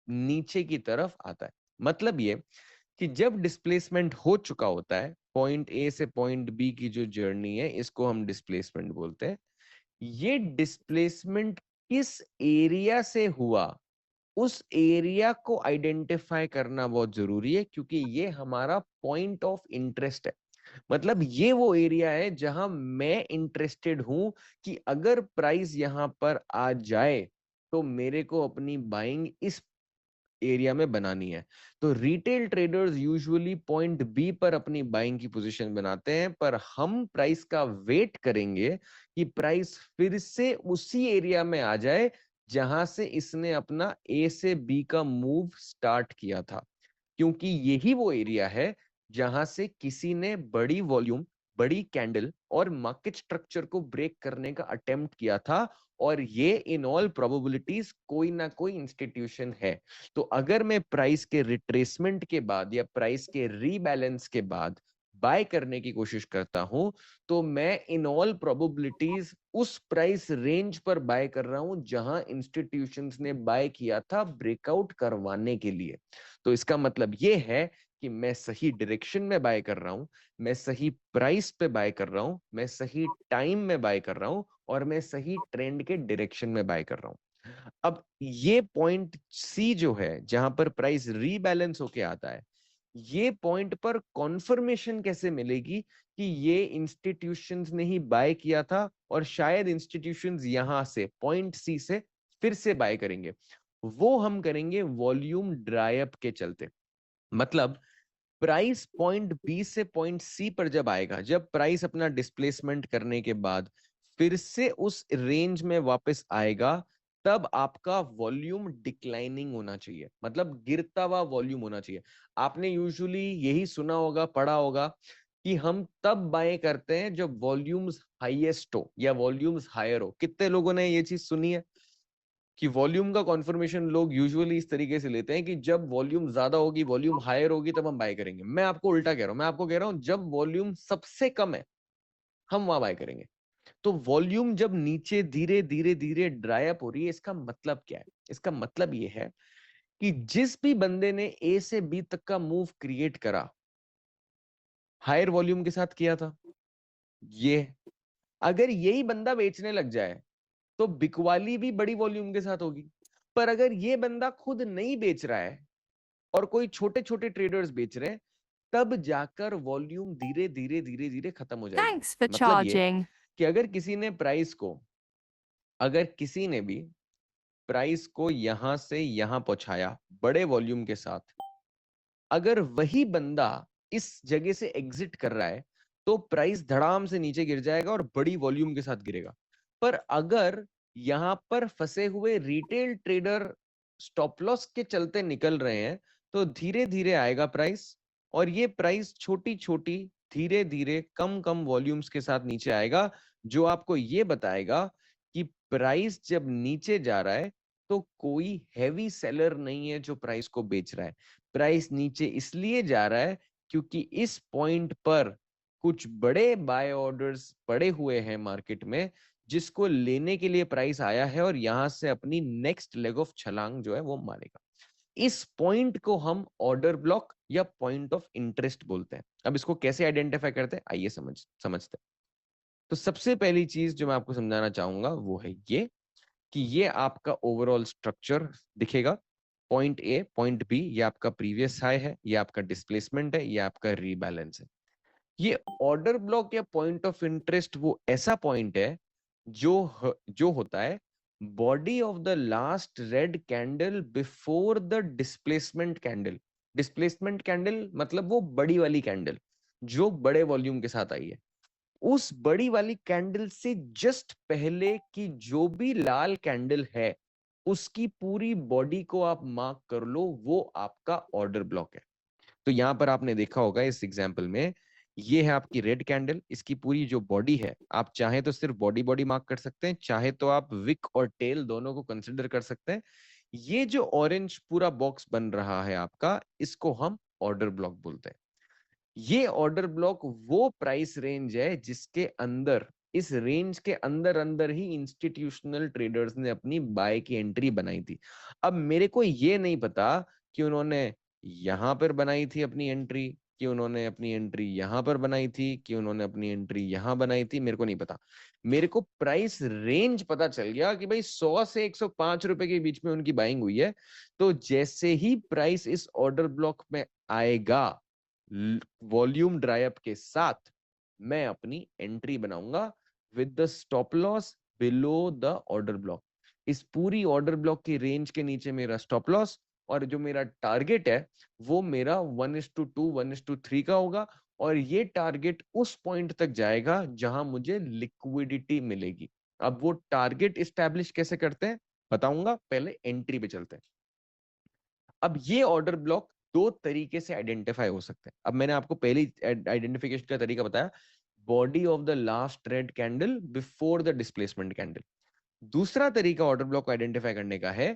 नीचे की तरफ आता है। मतलब ये कि जब डिस्प्लेसमेंट हो चुका होता है, पॉइंट ए से पॉइंट बी की जो जर्नी है, इसको हम डिस्प्लेसमेंट बोलते हैं। ये डिस्प्लेसमेंट किस एरिया से हुआ, उस एरिया को आइडेंटिफाई करना बहुत जरूरी है, क्योंकि ये हमारा पॉइंट ऑफ इंटरेस्ट है। मतलब ये वो एरिया है जहां मैं इंटरेस्टेड हूं कि अगर प्राइस यहां पर आ जाए तो मेरे को अपनी बाइंग इस एरिया में बनानी है। तो retail traders usually point B पर अपनी बाइंग की पोजीशन बनाते हैं, पर हम प्राइस का वेट करेंगे कि प्राइस फिर से उसी एरिया में आ जाए जहां से इसने अपना ए से बी का मूव स्टार्ट किया था, क्योंकि यही वो एरिया है जहां से किसी ने बड़ी वॉल्यूम, बड़ी कैंडल और मार्केट स्ट्रक्चर को ब्रेक करने का अटेम्प्ट किया था। और ये इन ऑल प्रोबेबिलिटीज कोई ना कोई इंस्टीट्यूशन है। तो अगर मैं प्राइस के रिट्रेसमेंट के बाद या प्राइस के रीबैलेंस के बाद बाय करने की कोशिश करता हूं, तो मैं इन ऑल प्रोबेबिलिटीज उस प्राइस रेंज पर बाय कर रहा हूं जहां इंस्टीट्यूशंस ने बाय किया था ब्रेकआउट करवाने के लिए। तो इसका मतलब ये है कि मैं सही डायरेक्शन में बाय कर रहा हूं, मैं सही प्राइस पे बाय कर रहा हूं, मैं सही टाइम में बाय कर रहा हूं, और मैं सही ट्रेंड के डायरेक्शन में बाय कर रहा हूं। अब ये पॉइंट सी जो है जहां पर प्राइस रीबैलेंस होके आता है, ये पॉइंट पर कॉन्फर्मेशन कैसे मिलेगी कि ये इंस्टीट्यूशंस ने ही बाय किया था, और शायद इंस्टीट्यूशंस यहां से पॉइंट सी से फिर से बाय करेंगे? वो हम करेंगे वॉल्यूम ड्राई अप के चलते। मतलब प्राइस पॉइंट बी से पॉइंट सी पर जब आएगा, जब प्राइस अपना डिस्प्लेसमेंट करने के बाद फिर से उस रेंज में वापस आएगा, तब आपका वॉल्यूम डिक्लाइनिंग होना चाहिए, मतलब गिरता हुआ वॉल्यूम होना चाहिए। आपने यूजुअली यही सुना होगा, पढ़ा होगा कि हम तब बाय करते हैं जब वॉल्यूम्स हाईएस्ट हो या वॉल्यूम्स हायर हो। कितने लोगों ने ये चीज सुनी है कि वॉल्यूम का कॉन्फर्मेशन लोग यूजुअली इस तरीके से लेते हैं कि जब वॉल्यूम ज्यादा होगी, वॉल्यूम हायर होगी, तब हम बाय करेंगे। मैं आपको उल्टा कह रहा हूं, मैं आपको कह रहा हूं जब वॉल्यूम सबसे कम है हम वहां बाय करेंगे। तो वॉल्यूम जब नीचे धीरे धीरे धीरे ड्राई अप हो रही है, इसका मतलब क्या है? इसका मतलब ये है कि जिस भी बंदे ने ए से बी तक का मूव क्रिएट करा, हायर वॉल्यूम के साथ किया था, ये अगर यही बंदा बेचने लग जाए तो बिकवाली भी बड़ी वॉल्यूम के साथ होगी। पर अगर ये बंदा खुद नहीं बेच रहा है और कोई छोटे छोटे ट्रेडर्स बेच रहे हैं, तब जाकर वॉल्यूम धीरे धीरे धीरे धीरे खत्म हो जाएगी। Thanks for मतलब ये charging. कि अगर किसी ने भी प्राइस को यहां से यहां पहुंचाया बड़े वॉल्यूम के साथ, अगर वही बंदा इस जगह से एग्जिट कर रहा है, तो प्राइस धड़ाम से नीचे गिर जाएगा और बड़ी वॉल्यूम के साथ गिरेगा। पर अगर यहां पर फंसे हुए रिटेल ट्रेडर स्टॉप लॉस के चलते निकल रहे हैं, तो धीरे धीरे आएगा प्राइस, और ये प्राइस छोटी छोटी धीरे धीरे कम कम वॉल्यूम्स के साथ नीचे आएगा, जो आपको ये बताएगा कि प्राइस जब नीचे जा रहा है तो कोई हैवी सेलर नहीं है जो प्राइस को बेच रहा है। प्राइस नीचे इसलिए जा रहा है क्योंकि इस पॉइंट पर कुछ बड़े बाय ऑर्डर्स पड़े हुए हैं मार्केट में, जिसको लेने के लिए प्राइस आया है और यहां से अपनी नेक्स्ट लेग ऑफ छलांग जो है वो मारेगा। इस पॉइंट को हम ऑर्डर ब्लॉक या पॉइंट ऑफ इंटरेस्ट बोलते हैं। अब इसको कैसे आइडेंटिफाई करते हैं, आइए समझते हैं। तो सबसे पहली चीज जो मैं आपको समझाना चाहूंगा वो है ये कि ये आपका ओवरऑल स्ट्रक्चर दिखेगा, पॉइंट ए, पॉइंट बी, ये आपका प्रीवियस हाई है, ये आपका डिस्प्लेसमेंट है, ये आपका रीबैलेंस है। ये ऑर्डर ब्लॉक या पॉइंट ऑफ इंटरेस्ट वो ऐसा पॉइंट है जो होता है body of the last red candle before the displacement candle. Displacement candle मतलब वो बड़ी वाली कैंडल जो बड़े वॉल्यूम के साथ आई है, उस बड़ी वाली कैंडल से जस्ट पहले की जो भी लाल कैंडल है उसकी पूरी बॉडी को आप मार्क कर लो, वो आपका ऑर्डर ब्लॉक है। तो यहां पर आपने देखा होगा इस एग्जांपल में, ये है आपकी रेड कैंडल, इसकी पूरी जो बॉडी है, आप चाहे तो सिर्फ बॉडी बॉडी मार्क कर सकते हैं, चाहे तो आप विक और टेल दोनों को कंसिडर कर सकते हैं। ये जो ऑरेंज पूरा बॉक्स बन रहा है आपका, इसको हम ऑर्डर ब्लॉक बोलते हैं। ये ऑर्डर ब्लॉक वो प्राइस रेंज है जिसके अंदर, इस रेंज के अंदर अंदर ही इंस्टीट्यूशनल ट्रेडर्स ने अपनी बाय की एंट्री बनाई थी। अब मेरे को ये नहीं पता कि उन्होंने यहां पर बनाई थी अपनी एंट्री, कि उन्होंने अपनी एंट्री यहां पर बनाई थी, कि उन्होंने अपनी एंट्री यहां बनाई थी, मेरे को नहीं पता। मेरे को प्राइस रेंज पता चल गया कि भाई 100 से 105 रुपए के बीच में उनकी बाइंग हुई है। तो जैसे ही प्राइस इस ऑर्डर ब्लॉक में आएगा वॉल्यूम ड्राई अप के साथ, मैं अपनी एंट्री बनाऊंगा with the stop loss below the order block. इस पूरी ऑर्डर ब्लॉक की रेंज के नीचे मेरा स्टॉप लॉस, और जो मेरा टारगेट है वो मेरा 1:2 1:3 का होगा। और ये टारगेट उस पॉइंट तक जाएगा जहां मुझे लिक्विडिटी मिलेगी। अब वो टारगेट इस्टेब्लिश कैसे करते हैं बताऊंगा, पहले एंट्री पे चलते हैं। अब ये ऑर्डर ब्लॉक दो तरीके से आइडेंटिफाई हो सकते हैं। अब मैंने आपको पहली आइडेंटिफिकेशन का तरीका बताया, body of the last red candle before the displacement candle. दूसरा तरीका ऑर्डर ब्लॉक को आइडेंटिफाई करने का है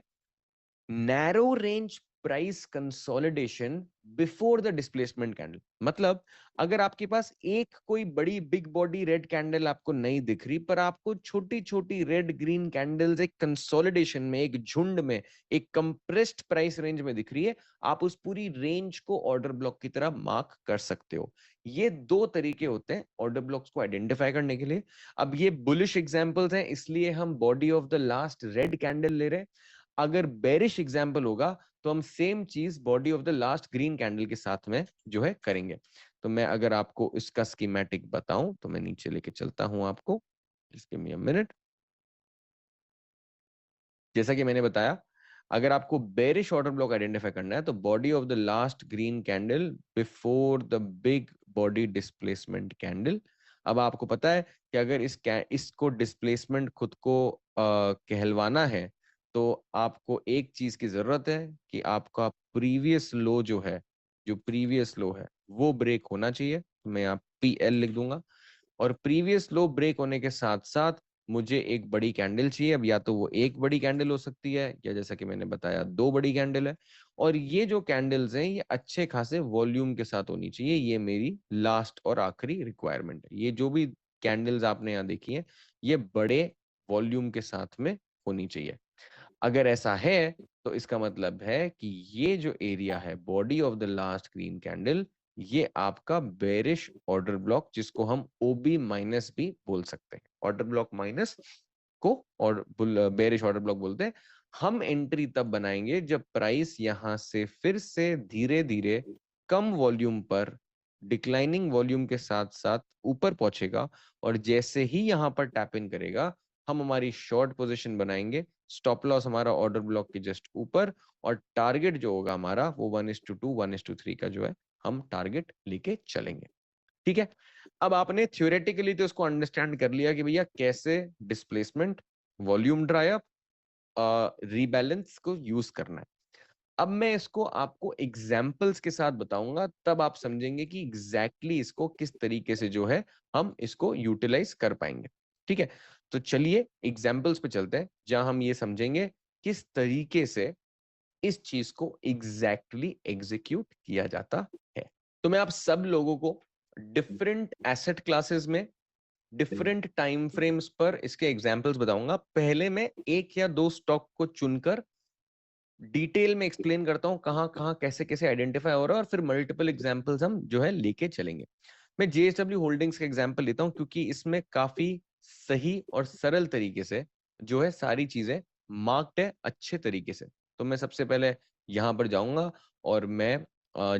narrow range price consolidation before the displacement candle. मतलब अगर आपके पास एक कोई बड़ी बिग बॉडी रेड कैंडल आपको नहीं दिख रही, पर आपको छोटी छोटी रेड ग्रीन कैंडल्स एक कंसोलिडेशन में, एक झुंड में, एक कंप्रेस्ड प्राइस रेंज में दिख रही है, आप उस पूरी रेंज को ऑर्डर ब्लॉक की तरह मार्क कर सकते हो। ये दो तरीके होते हैं ऑर्डर ब्लॉक्स को आइडेंटिफाई करने के लिए। अब ये बुलिश एग्जांपल्स हैं, इसलिए हम body of the last red candle ले रहे हैं। अगर बेरिश एग्जाम्पल होगा तो हम सेम चीज body of the last green candle के साथ में जो है करेंगे। तो मैं अगर आपको इसका स्कीमेटिक बताऊं तो मैं नीचे लेके चलता हूं आपको, just give me a minute. जैसा कि मैंने बताया, अगर आपको बेरिश ऑर्डर ब्लॉक आइडेंटिफाई करना है तो body of the last green candle before the big body displacement candle. अब आपको पता है कि अगर इसको डिस्प्लेसमेंट खुद को कहलवाना है तो आपको एक चीज की जरूरत है कि आपका प्रीवियस लो जो है, जो प्रीवियस लो है वो ब्रेक होना चाहिए। मैं यहाँ PL लिख दूंगा। और प्रीवियस लो ब्रेक होने के साथ साथ मुझे एक बड़ी कैंडल चाहिए। अब या तो वो एक बड़ी कैंडल हो सकती है, या जैसा कि मैंने बताया दो बड़ी कैंडल है। और ये जो कैंडल्स हैं ये अच्छे खासे वॉल्यूम के साथ होनी चाहिए। ये मेरी लास्ट और आखिरी रिक्वायरमेंट है। ये जो भी कैंडल्स आपने यहाँ देखी है ये बड़े वॉल्यूम के साथ में होनी चाहिए। अगर ऐसा है तो इसका मतलब है कि ये जो एरिया है body of the last green candle, ये आपका बेरिश ऑर्डर ब्लॉक, जिसको हम OB माइनस भी बोल सकते हैं। ऑर्डर ब्लॉक माइनस को और बेरिश ऑर्डर ब्लॉक बोलते हैं। हम एंट्री तब बनाएंगे जब प्राइस यहां से फिर से धीरे धीरे कम वॉल्यूम पर डिक्लाइनिंग वॉल्यूम के साथ साथ ऊपर पहुंचेगा, और जैसे ही यहां पर टैप इन करेगा हम हमारी शॉर्ट पोजीशन बनाएंगे। स्टॉप लॉस हमारा ऑर्डर ब्लॉक के जस्ट ऊपर, और टारगेट जो होगा हमारा वो 1:2 1:3 का जो है हम टारगेट लेके चलेंगे। ठीक है। अब आपने थ्योरेटिकली तो उसको अंडरस्टैंड कर लिया कि भैया कैसे displacement, volume dry up, rebalance को यूज करना है। अब मैं इसको आपको एग्जाम्पल्स के साथ बताऊंगा, तब आप समझेंगे कि एग्जैक्टली इसको किस तरीके से जो है हम इसको यूटिलाइज कर पाएंगे। ठीक है। तो चलिए एग्जाम्पल्स पे चलते हैं जहां हम ये समझेंगे किस तरीके से इस चीज को एग्जैक्टली एग्जीक्यूट किया जाता है। तो मैं आप सब लोगों को डिफरेंट एसेट क्लासेस में डिफरेंट टाइम फ्रेम्स पर इसके एग्जाम्पल्स बताऊंगा। पहले मैं एक या दो स्टॉक को चुनकर डिटेल में एक्सप्लेन करता हूं कहां कहां कैसे कैसे आइडेंटिफाई हो रहा है, और फिर मल्टीपल एग्जांपल्स हम जो है लेके चलेंगे। मैं JSW होल्डिंग्स का एग्जांपल लेता हूं क्योंकि इसमें काफी सही और सरल तरीके से जो है सारी चीजें मार्क्ड है अच्छे तरीके से। तो मैं सबसे पहले यहाँ पर जाऊंगा और मैं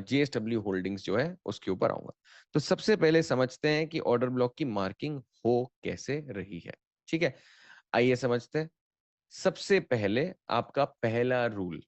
JSW होल्डिंग्स जो है उसके ऊपर आऊंगा। तो सबसे पहले समझते हैं कि ऑर्डर ब्लॉक की मार्किंग हो कैसे रही है। ठीक है, आइए समझते हैं। सबसे पहले आपका पहला रूल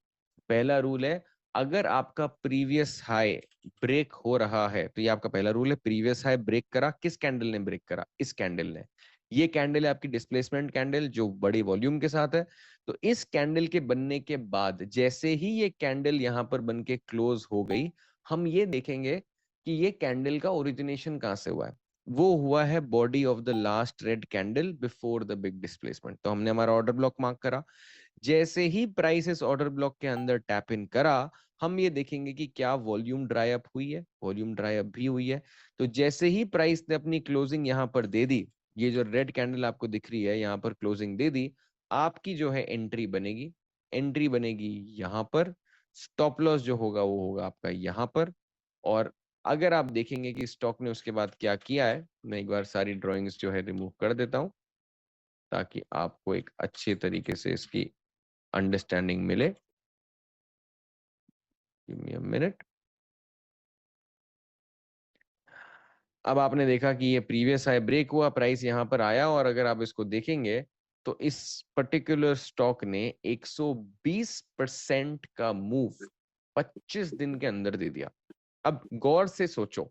है, अगर आपका प्रीवियस हाई ब्रेक हो रहा है, तो ये आपका पहला रूल है। प्रीवियस हाई ब्रेक करा, किस कैंडल ने ब्रेक करा? इस कैंडल ने। ये कैंडल है आपकी डिस्प्लेसमेंट कैंडल जो बड़ी वॉल्यूम के साथ है। तो इस कैंडल के बनने के बाद जैसे ही ये कैंडल यहां पर बन के क्लोज हो गई, हम ये देखेंगे कि ये कैंडल का ओरिजिनेशन कहां से हुआ है। वो हुआ है body of the last red candle before the big displacement. तो हमने हमारा ऑर्डर ब्लॉक मार्क करा। जैसे ही प्राइस इस ऑर्डर ब्लॉक के अंदर टैप इन करा, हम ये देखेंगे कि क्या वॉल्यूम ड्राई अप हुई है। वॉल्यूम ड्राई अप भी हुई है। तो जैसे ही प्राइस ने अपनी क्लोजिंग यहां पर दे दी, ये जो रेड कैंडल आपको दिख रही है यहां पर क्लोजिंग दे दी, आपकी जो है एंट्री बनेगी। एंट्री बनेगी यहां पर। स्टॉप लॉस जो होगा वो होगा आपका यहां पर। और अगर आप देखेंगे कि स्टॉक ने उसके बाद क्या किया है, मैं एक बार सारी ड्रॉइंग्स जो है रिमूव कर देता हूं ताकि आपको एक अच्छे तरीके से इसकी अंडरस्टैंडिंग मिले। Give me a minute. अब आपने देखा कि ये प्रीवियस हाई ब्रेक हुआ, प्राइस यहां पर आया, और अगर आप इसको देखेंगे तो इस पर्टिकुलर स्टॉक ने 120% का मूव 25 दिन के अंदर दे दिया। अब गौर से सोचो,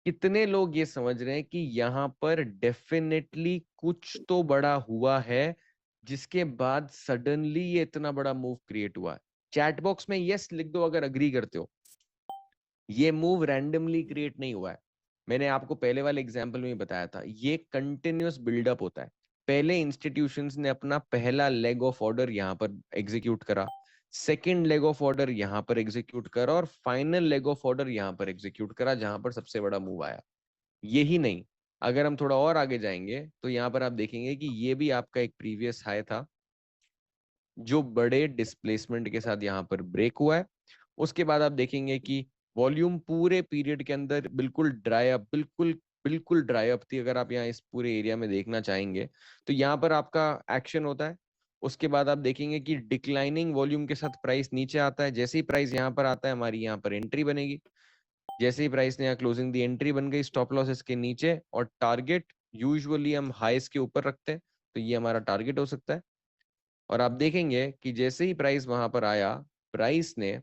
कितने लोग ये समझ रहे हैं कि यहां पर डेफिनेटली कुछ तो बड़ा हुआ है जिसके बाद सडनली ये इतना बड़ा मूव क्रिएट हुआ है? चैट बॉक्स में यस लिख दो अगर अग्री करते हो। ये मूव रैंडमली क्रिएट नहीं हुआ है। मैंने आपको पहले वाले एग्जांपल में बताया था, ये कंटिन्यूअस बिल्डअप होता है। पहले इंस्टीट्यूशंस ने अपना पहला लेग ऑफ ऑर्डर यहां पर एग्जीक्यूट करा, सेकंड लेग ऑफ ऑर्डर यहां पर एग्जीक्यूट करा, और फाइनल लेग ऑफ ऑर्डर यहां पर एग्जीक्यूट करा जहां पर सबसे बड़ा मूव आया। यही नहीं, अगर हम थोड़ा और आगे जाएंगे तो यहाँ पर आप देखेंगे कि ये भी आपका एक प्रीवियस हाई था जो बड़े डिस्प्लेसमेंट के साथ यहाँ पर ब्रेक हुआ है। उसके बाद आप देखेंगे कि वॉल्यूम पूरे पीरियड के अंदर बिल्कुल ड्राई अप, बिल्कुल बिल्कुल ड्राई अप थी। अगर आप यहाँ इस पूरे एरिया में देखना चाहेंगे तो यहाँ पर आपका एक्शन होता है। उसके बाद आप देखेंगे कि डिक्लाइनिंग वॉल्यूम के साथ प्राइस नीचे आता है। जैसे ही प्राइस यहाँ पर आता है, हमारी यहाँ पर एंट्री बनेगी। जैसे ही प्राइस ने यहाँ क्लोजिंग दी, एंट्री बन गई। स्टॉप लॉस इसके नीचे, और टारगेट यूजुअली हम हाईस के ऊपर रखते हैं, तो ये हमारा टारगेट हो सकता है। और आप देखेंगे कि जैसे ही प्राइस वहां पर आया, प्राइस ने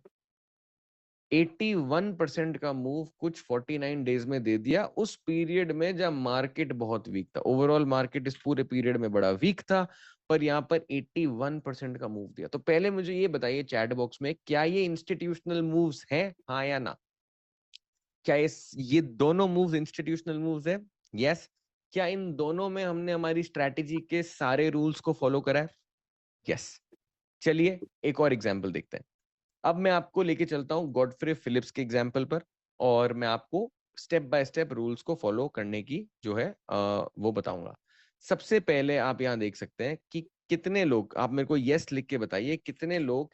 81% का मूव कुछ 49 डेज में दे दिया, उस पीरियड में जब मार्केट बहुत वीक था। ओवरऑल मार्केट इस पूरे पीरियड में बड़ा वीक था, पर यहाँ पर 81% का मूव दिया। तो पहले मुझे ये बताइए चैट बॉक्स में, क्या ये इंस्टीट्यूशनल मूव्स हैं, हाँ या ना? क्या ये दोनों मूव्स इंस्टीट्यूशनल मूव्स है? यस। क्या इन दोनों में हमने हमारी स्ट्रैटेजी के सारे रूल्स को फॉलो करा है? यस। चलिए एक और एग्जांपल देखते हैं। अब मैं आपको लेके चलता हूं गॉडफ्रे फिलिप्स के एग्जाम्पल पर, और मैं आपको स्टेप बाय स्टेप रूल्स को फॉलो करने की जो है वो बताऊंगा। सबसे पहले आप यहाँ देख सकते हैं कि कितने लोग, आप मेरे को यस लिख के बताइए, कितने लोग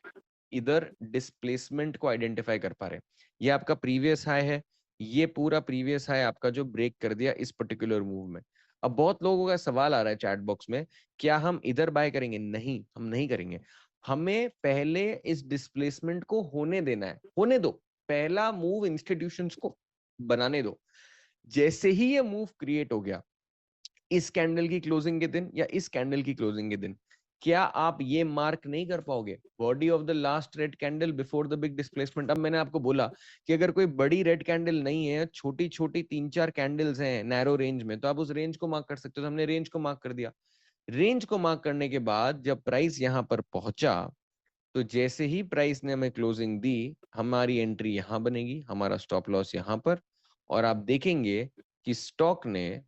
इधर डिस्प्लेसमेंट को आइडेंटिफाई कर पा रहे हैं। ये आपका प्रीवियस हाई है, ये पूरा प्रीवियस हाई आपका जो ब्रेक कर दिया इस पर्टिकुलर मूव में। अब बहुत लोगों का सवाल आ रहा है चैट बॉक्स में, क्या हम इधर बाय करेंगे? नहीं, हम नहीं करेंगे। हमें पहले इस डिस्प्लेसमेंट को होने देना है, होने दो। पहला मूव इंस्टीट्यूशंस को बनाने दो। जैसे ही ये मूव क्रिएट हो गया इस कैंडल की क्लोजिंग के दिन या इस कैंडल की क्लोजिंग के दिन, क्या आप ये मार्क नहीं कर पाओगे, body of the last red candle before the big displacement? अब मैंने आपको बोला कि अगर कोई बड़ी रेड कैंडल नहीं है, छोटी छोटी 3-4 कैंडल्स हैं नैरो रेंज में, तो आप उस रेंज को मार्क कर सकते हो। तो हमने रेंज को मार्क कर दिया। रेंज को मार्क करने के बाद जब प्राइस यहां पर पहुंचा, तो जैसे ही प्राइस ने हमें क्लोजिंग दी, हमारी एंट्री यहां बनेगी, हमारा स्टॉप लॉस यहां पर। और आप देखेंगे कि स्टॉक ने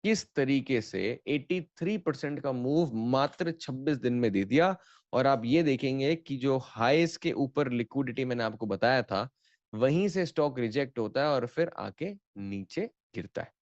किस तरीके से 83% का मूव मात्र 26 दिन में दे दिया। और आप ये देखेंगे कि जो हाईस के ऊपर लिक्विडिटी मैंने आपको बताया था, वहीं से स्टॉक रिजेक्ट होता है और फिर आके नीचे गिरता है।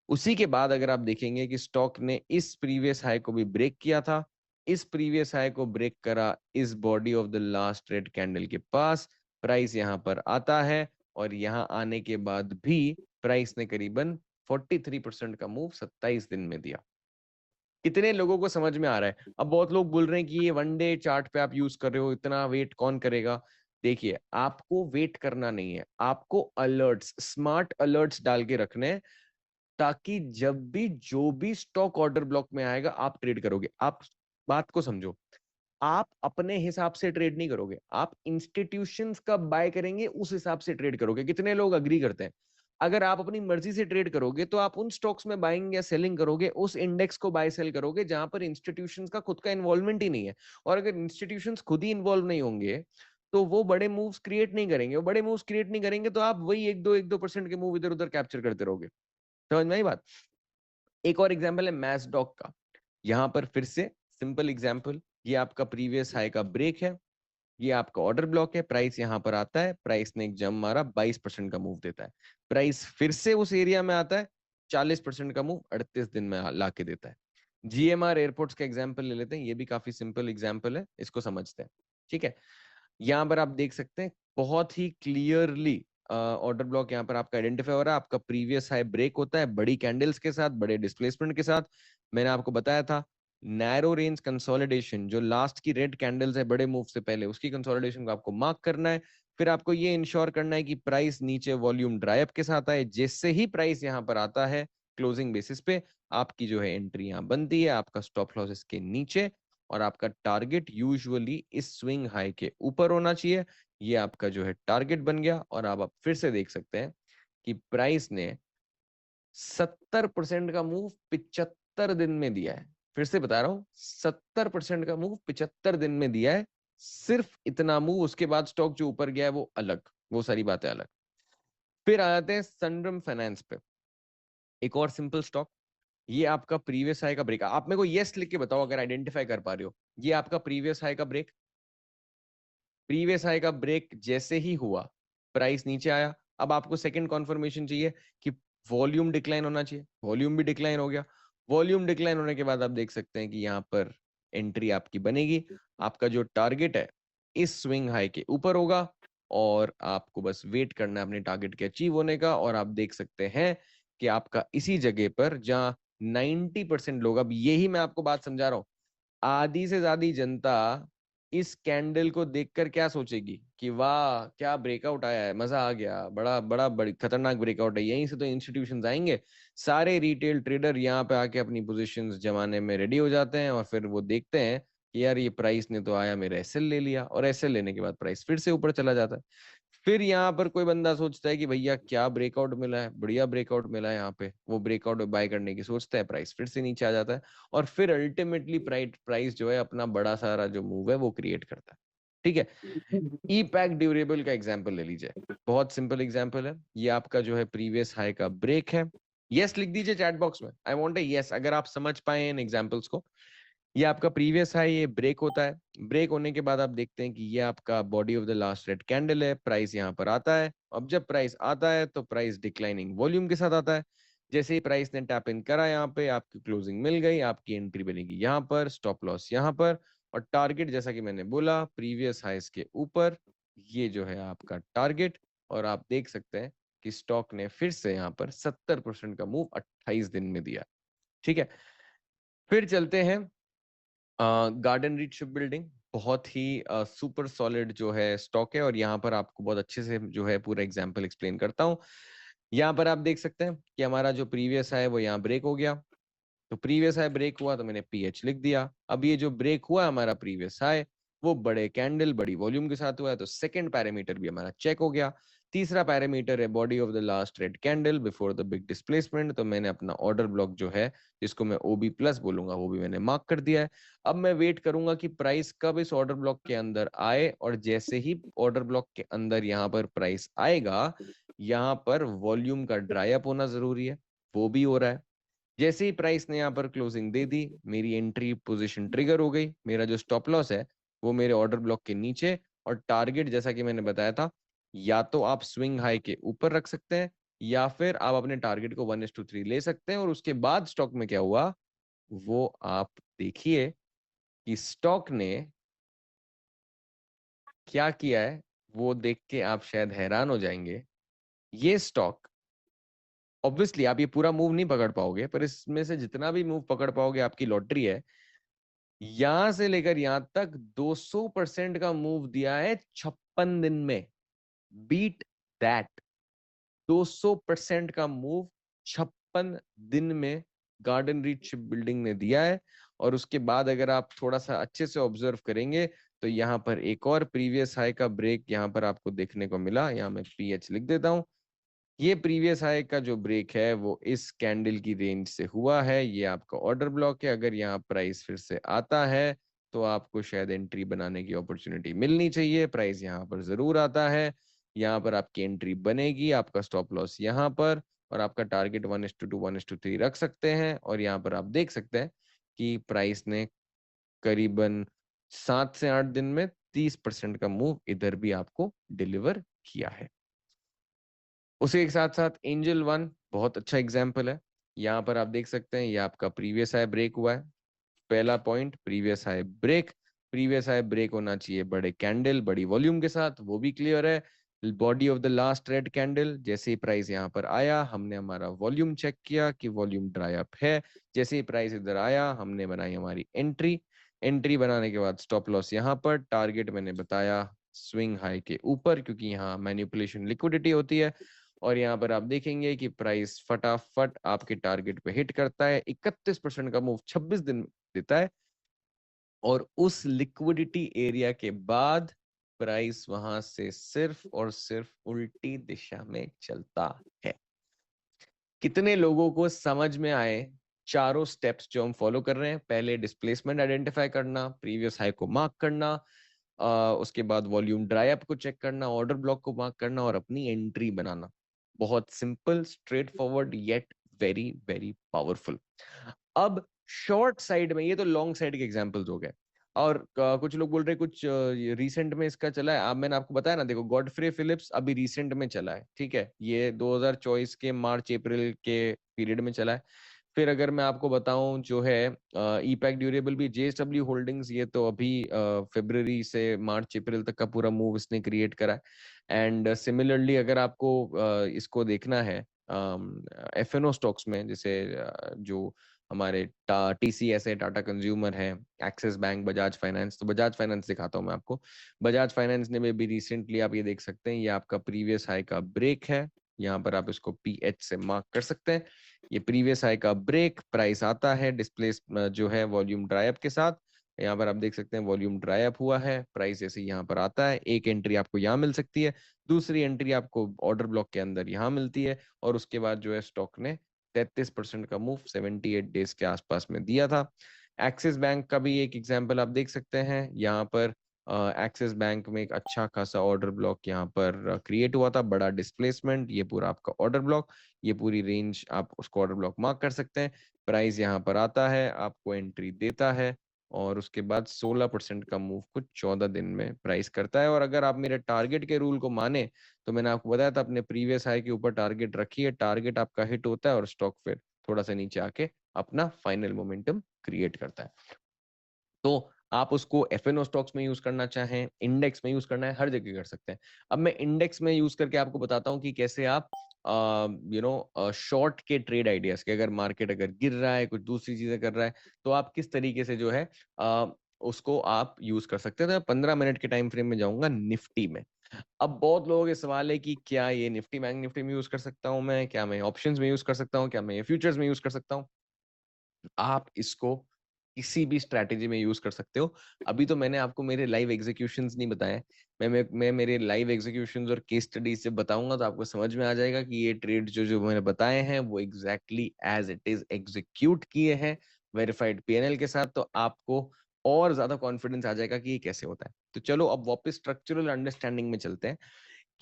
उसी के बाद अगर आप देखेंगे कि स्टॉक ने इस प्रीवियस हाई को भी ब्रेक किया था, इस प्रीवियस हाई को ब्रेक करा इस body of the last red candle के पास, प्राइस यहां पर आता है, और यहां आने के बाद भी प्राइस ने करीबन 43% का मूव 27 दिन में दिया। कितने लोगों को समझ में आ रहा है? अब बहुत लोग बोल रहे हैं कि ये वन डे चार्ट पे आप यूज कर रहे हो, इतना वेट कौन करेगा? देखिए, आपको वेट करना नहीं है, आपको अलर्ट्स, स्मार्ट अलर्ट्स डाल के रखने हैं, ताकि जब भी जो भी स्टॉक ऑर्डर ब्लॉक में आएगा आप ट्रेड करोगे। आप बात को समझो, आप अपने हिसाब से ट्रेड नहीं करोगे, आप इंस्टीट्यूशंस का बाय करेंगे उस हिसाब से ट्रेड करोगे। कितने लोग अग्री करते हैं? अगर आप अपनी मर्जी से ट्रेड करोगे तो आप उन स्टॉक्स में बाइंग या सेलिंग करोगे, उस इंडेक्स को बाय सेल करोगे जहां पर इंस्टीट्यूशंस का खुद का इन्वॉल्वमेंट ही नहीं है। और अगर इंस्टीट्यूशंस खुद ही इन्वॉल्व नहीं होंगे तो वो बड़े मूव्स क्रिएट नहीं करेंगे, वो बड़े मूव्स क्रिएट नहीं करेंगे तो आप वही 1-2% के मूव इधर उधर कैप्चर करते रहोगे। समझ में आई बात? एक और एग्जांपल है मैसडॉक का। यहाँ पर फिर से सिंपल एग्जांपल, ये आपका प्रीवियस हाई का ब्रेक है, ये आपका ऑर्डर ब्लॉक है, प्राइस यहाँ पर आता है, प्राइस ने एक जंप मारा, 22% का मूव देता है, प्राइस फिर से उस एरिया में आता है, 40% का मूव 38 दिन में ला के देता है। जीएमआर एयरपोर्ट्स का एग्जांपल ले लेते हैं, ये भी काफी सिंपल एग्जांपल है, इसको समझते हैं। ठीक है, यहाँ पर आप देख सकते हैं बहुत ही क्लियरली ऑर्डर ब्लॉक यहाँ पर आपका आइडेंटिफाई हो रहा है। आपका प्रीवियस हाई ब्रेक होता है बड़ी कैंडल्स के साथ, बड़े डिस्प्लेसमेंट के साथ। मैंने आपको बताया था नैरो रेंज कंसोलिडेशन, जो लास्ट की रेड कैंडल्स है बड़े मूव से पहले, उसकी कंसोलिडेशन को आपको मार्क करना है। फिर आपको ये इंश्योर करना है कि प्राइस नीचे वॉल्यूम ड्राइअप के साथ आए। जैसे ही प्राइस यहाँ पर आता है क्लोजिंग बेसिस पे, आपकी जो है एंट्री यहाँ बनती है, आपका स्टॉप लॉस इसके नीचे, और आपका टारगेट यूजुअली इस स्विंग हाई के ऊपर होना चाहिए। ये आपका जो है टारगेट बन गया। और अब आप फिर से देख सकते हैं कि प्राइस ने 70% का मूव 75 दिन में दिया है। फिर से बता रहा हूं, 70% का मूव 75 दिन में दिया है। सिर्फ इतना मूव, उसके बाद स्टॉक जो ऊपर गया है वो अलग, वो सारी बातें अलग। फिर आ जाते हैं सनड्रम फाइनेंस पे, एक और सिंपल स्टॉक। ये आपका प्रीवियस हाई का ब्रेक, आप मेरे को यस लिख के बताओ अगर आइडेंटिफाई कर पा रहे हो। ये आपका प्रीवियस हाई का ब्रेक, प्रीवियस हाई का ब्रेक जैसे ही हुआ प्राइस नीचे आया। अब आपको सेकंड कॉन्फर्मेशन चाहिए कि वॉल्यूम डिक्लाइन होना चाहिए, वॉल्यूम भी डिक्लाइन हो गया। वॉल्यूम डिक्लाइन होने के बाद आप देख सकते हैं कि यहाँ पर एंट्री आपकी बनेगी। आपका जो टारगेट है इस स्विंग हाई के ऊपर होगा, और आपको बस वेट करना है अपने टारगेट के अचीव होने का। और आप देख सकते हैं कि आपका इसी जगह पर जहां 90% लोग, अब यही मैं आपको बात समझा रहा हूं, आधी से ज्यादा जनता इस कैंडल को देखकर क्या सोचेगी कि वाह क्या ब्रेकआउट आया है, मजा आ गया, बड़ा बड़ा बड़ी खतरनाक ब्रेकआउट है, यहीं से तो इंस्टीट्यूशंस आएंगे। सारे रिटेल ट्रेडर यहाँ पे आके अपनी पोजीशंस जमाने में रेडी हो जाते हैं, और फिर वो देखते हैं कि यार ये प्राइस ने तो आया मेरा एसएल ले लिया, और एसएल लेने के बाद प्राइस फिर से ऊपर चला जाता है। फिर यहाँ पर कोई बंदा सोचता है कि भैया क्या ब्रेकआउट मिला है, बढ़िया ब्रेकआउट मिला है यहाँ पे, वो ब्रेकआउट बाय करने की सोचता है, प्राइस फिर से नीचे आ जाता है, और फिर अल्टीमेटली प्राइस जो है अपना बड़ा सारा जो मूव है वो क्रिएट करता है। ठीक है, ई पैक ड्यूरेबल का एग्जांपल ले लीजिए, बहुत सिंपल एग्जांपल है। ये आपका जो है प्रीवियस हाई का ब्रेक है। यस लिख दीजिए चैट बॉक्स में, आई वांट ए यस अगर आप समझ पाए इन एग्जांपल्स को। ये आपका प्रीवियस हाई, ये ब्रेक होता है, ब्रेक होने के बाद आप देखते हैं कि ये आपका body of the last red candle है, प्राइस यहाँ पर आता है। अब जब प्राइस आता है तो प्राइस डिक्लाइनिंग वॉल्यूम के साथ आता है। जैसे ही प्राइस ने टैप इन करा यहाँ पे, आपकी क्लोजिंग मिल गई, आपकी एंट्री बनेगी यहाँ पर, स्टॉप लॉस यहाँ पर, और टारगेट जैसा कि मैंने बोला प्रीवियस हाइस के ऊपर, ये जो है आपका टारगेट। और आप देख सकते हैं कि स्टॉक ने फिर से यहाँ पर 70% का मूव 28 दिन में दिया। ठीक है, फिर चलते हैं गार्डन रीच शिप बिल्डिंग। बहुत ही सुपर सॉलिड जो है स्टॉक है, और यहाँ पर आपको बहुत अच्छे से जो है पूरा एग्जांपल एक्सप्लेन करता हूँ। यहाँ पर आप देख सकते हैं कि हमारा जो प्रीवियस है वो यहाँ ब्रेक हो गया। तो प्रीवियस हाई ब्रेक हुआ तो मैंने पीएच लिख दिया। अब ये जो ब्रेक हुआ हमारा प्रीवियस हाई, वो बड़े कैंडल बड़ी वॉल्यूम के साथ हुआ है, तो सेकंड पैरामीटर भी हमारा चेक हो गया। तीसरा पैरामीटर है body of the last red candle before the big displacement, तो मैंने अपना ऑर्डर ब्लॉक जो है, जिसको मैं ओबी प्लस बोलूंगा, वो भी मैंने मार्क कर दिया है। अब मैं वेट करूंगा कि प्राइस कब इस ऑर्डर ब्लॉक के अंदर आए, और जैसे ही ऑर्डर ब्लॉक के अंदर यहाँ पर प्राइस आएगा, यहाँ पर वॉल्यूम का ड्राई अप होना जरूरी है, वो भी हो रहा है। जैसे ही प्राइस ने यहाँ पर क्लोजिंग दे दी, मेरी एंट्री पोजीशन ट्रिगर हो गई, मेरा जो स्टॉप लॉस है वो मेरे ऑर्डर ब्लॉक के नीचे, और टारगेट जैसा कि मैंने बताया था, या तो आप स्विंग हाई के ऊपर रख सकते हैं, या फिर आप अपने टारगेट को 1:3 ले सकते हैं। और उसके बाद स्टॉक में क्या हुआ वो आप देखिए कि स्टॉक ने क्या किया है, वो देख के आप शायद हैरान हो जाएंगे। ये स्टॉक ऑब्वियसली आप ये पूरा मूव नहीं पकड़ पाओगे, पर इसमें से जितना भी मूव पकड़ पाओगे आपकी लॉटरी है। यहां से लेकर यहां तक 200% का मूव दिया है 56 दिन में। Beat that. 200% का मूव 56 दिन में गार्डन रीच शिप बिल्डिंग ने दिया है। और उसके बाद अगर आप थोड़ा सा अच्छे से ऑब्जर्व करेंगे तो यहाँ पर एक और प्रीवियस हाई का ब्रेक यहाँ पर आपको देखने को मिला। यहाँ मैं पीएच लिख देता हूँ। ये प्रीवियस हाई का जो ब्रेक है वो इस कैंडल की रेंज से हुआ है। ये आपका ऑर्डर ब्लॉक है। अगर यहाँ प्राइस फिर से आता है तो आपको शायद एंट्री बनाने की अपॉर्चुनिटी मिलनी चाहिए। प्राइस यहाँ पर जरूर आता है, यहाँ पर आपकी एंट्री बनेगी। आपका स्टॉप लॉस यहाँ पर, और आपका टारगेट 1:2 1:3 रख सकते हैं। और यहाँ पर आप देख सकते हैं कि प्राइस ने करीबन 7 से 8 दिन में 30% का मूव इधर भी आपको डिलीवर किया है। उसी के साथ साथ एंजल वन बहुत अच्छा एग्जाम्पल है। यहाँ पर आप देख सकते हैं ये आपका प्रीवियस हाई ब्रेक हुआ है। पहला point, previous high break. Previous high break होना चाहिए बड़े कैंडल बड़ी वॉल्यूम के साथ, वो भी क्लियर है। Body of the last red candle, जैसे ही प्राइस यहाँ पर आया हमने हमारा वॉल्यूम चेक किया कि वॉल्यूम ड्राई अप है। जैसे ही प्राइस इधर आया हमने बनाई हमारी एंट्री। एंट्री बनाने के बाद स्टॉप लॉस यहाँ पर, टारगेट मैंने बताया स्विंग हाई के ऊपर, क्योंकि यहाँ मैनिपुलेशन लिक्विडिटी होती है। और यहाँ पर आप देखेंगे कि प्राइस फटाफट आपके टारगेट पे हिट करता है। 31% का मूव 26 दिन देता है। और उस लिक्विडिटी एरिया के बाद प्राइस वहां से सिर्फ और सिर्फ उल्टी दिशा में चलता है। कितने लोगों को समझ में आए चारों स्टेप्स जो हम फॉलो कर रहे हैं? पहले डिस्प्लेसमेंट आइडेंटिफाई करना, प्रीवियस हाई को मार्क करना, उसके बाद वॉल्यूम ड्राई अप को चेक करना, ऑर्डर ब्लॉक को मार्क करना और अपनी एंट्री बनाना। बहुत simple, straight forward, yet very very powerful. अब शॉर्ट साइड में, ये तो लॉन्ग साइड के एग्जांपल्स हो गए। और कुछ लोग बोल रहे कुछ रिसेंट में इसका चला है। अब मैंने आपको बताया ना, देखो गॉडफ्रे फिलिप्स अभी रिसेंट में चला है, ठीक है, ये 2024 के मार्च अप्रैल के पीरियड में चला है। फिर अगर मैं आपको बताऊं जो है ईपैक ड्यूरेबल भी, जेएसडब्ल्यू होल्डिंग्स, ये तो अभी फरवरी से मार्च अप्रैल तक का पूरा मूव इसने क्रिएट करा है। एंड सिमिलरली अगर आपको इसको देखना है एफएनओ स्टॉक्स में, जैसे जो हमारे टीसीएस है, टाटा कंज्यूमर है, एक्सिस बैंक, बजाज फाइनेंस, तो बजाज फाइनेंस दिखाता हूँ मैं आपको। बजाज फाइनेंस ने भी रिसेंटली आप ये देख सकते हैं, ये आपका प्रीवियस हाई का ब्रेक है। यहाँ पर आप इसको पीएच से मार्क कर सकते हैं। ये प्रीवियस हाई का ब्रेक, प्राइस आता है डिस्प्लेस जो है वॉल्यूम ड्राई अप के साथ। यहाँ पर आप देख सकते हैं वॉल्यूम ड्राई अप हुआ है। प्राइस जैसे यहाँ पर आता है, एक एंट्री आपको यहाँ मिल सकती है, दूसरी एंट्री आपको ऑर्डर ब्लॉक के अंदर यहाँ मिलती है। और उसके बाद जो है स्टॉक ने 33% का मूव 78 डेज के आसपास में दिया था। एक्सिस बैंक का भी एक एग्जांपल आप देख सकते हैं। यहाँ पर एक्सिस बैंक में एक अच्छा खासा ऑर्डर ब्लॉक यहाँ पर क्रिएट हुआ था, बड़ा डिस्प्लेसमेंट, ये पूरा आपका ऑर्डर ब्लॉक, ये पूरी रेंज आप उसको ऑर्डर ब्लॉक मार्क कर सकते हैं। प्राइस यहाँ पर आता है, आपको एंट्री देता है, और उसके बाद 16% का मूव कुछ 14 दिन में प्राइस करता है। और अगर आप मेरे टारगेट के रूल को माने तो मैंने आपको बताया था अपने प्रीवियस हाई के ऊपर टारगेट रखिए, टारगेट आपका हिट होता है और स्टॉक फिर थोड़ा सा नीचे आके अपना फाइनल मोमेंटम क्रिएट करता है। तो आप उसको एफएनओ स्टॉक्स में यूज करना चाहें, इंडेक्स में यूज करना है, हर जगह कर सकते हैं। अब मैं इंडेक्स में यूज करके आपको बताता हूं कि कैसे आप शॉर्ट के ट्रेड आइडियाज के, अगर मार्केट अगर गिर रहा है, कुछ दूसरी चीजें कर रहा है, तो आप किस तरीके से जो है उसको आप यूज कर सकते हैं। तो 15 मिनट के टाइम फ्रेम में जाऊंगा निफ्टी में। अब बहुत लोगों के सवाल है कि क्या ये निफ्टी बैंक निफ्टी में यूज कर सकता हूं मैं, क्या मैं ऑप्शंस में यूज कर सकता हूं, क्या मैं ये फ्यूचर्स में यूज कर सकता हूं? आप इसको किसी भी स्ट्रैटेजी में यूज कर सकते हो। अभी तो मैंने आपको मेरे लाइव एग्जीक्यूशंस नहीं बताए। मैं मेरे लाइव एग्जीक्यूशंस और केस स्टडीज से बताऊंगा तो आपको समझ में आ जाएगा कि ये ट्रेड जो जो मैंने बताए हैं वो exactly as it is execute किए हैं वेरीफाइड पीएनएल के साथ। तो आपको और ज्यादा कॉन्फिडेंस आ जाएगा कि ये कैसे होता है। तो चलो अब वापस स्ट्रक्चरल अंडरस्टैंडिंग में चलते हैं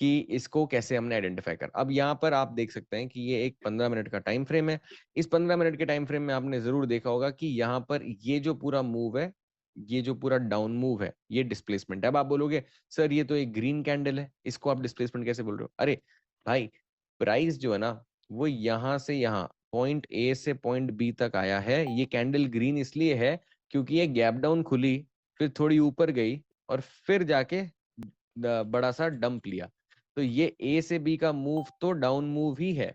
कि इसको कैसे हमने आइडेंटिफाई कर। अब यहाँ पर आप देख सकते हैं कि ये एक 15 मिनट का टाइम फ्रेम है। इस 15 मिनट के टाइम फ्रेम में आपने जरूर देखा होगा कि यहाँ पर ये जो पूरा मूव है, ये जो पूरा डाउन मूव है, ये डिस्प्लेसमेंट है। अब आप बोलोगे सर ये तो एक ग्रीन कैंडल है, इसको आप डिस्प्लेसमेंट कैसे बोल रहे हो? अरे भाई, प्राइस जो है ना वो यहाँ से यहाँ पॉइंट ए से पॉइंट बी तक आया है। ये कैंडल ग्रीन इसलिए है क्योंकि ये गैप डाउन खुली, फिर थोड़ी ऊपर गई और फिर जाके बड़ा सा डंप लिया। तो ये ए से बी का मूव तो डाउन मूव ही है,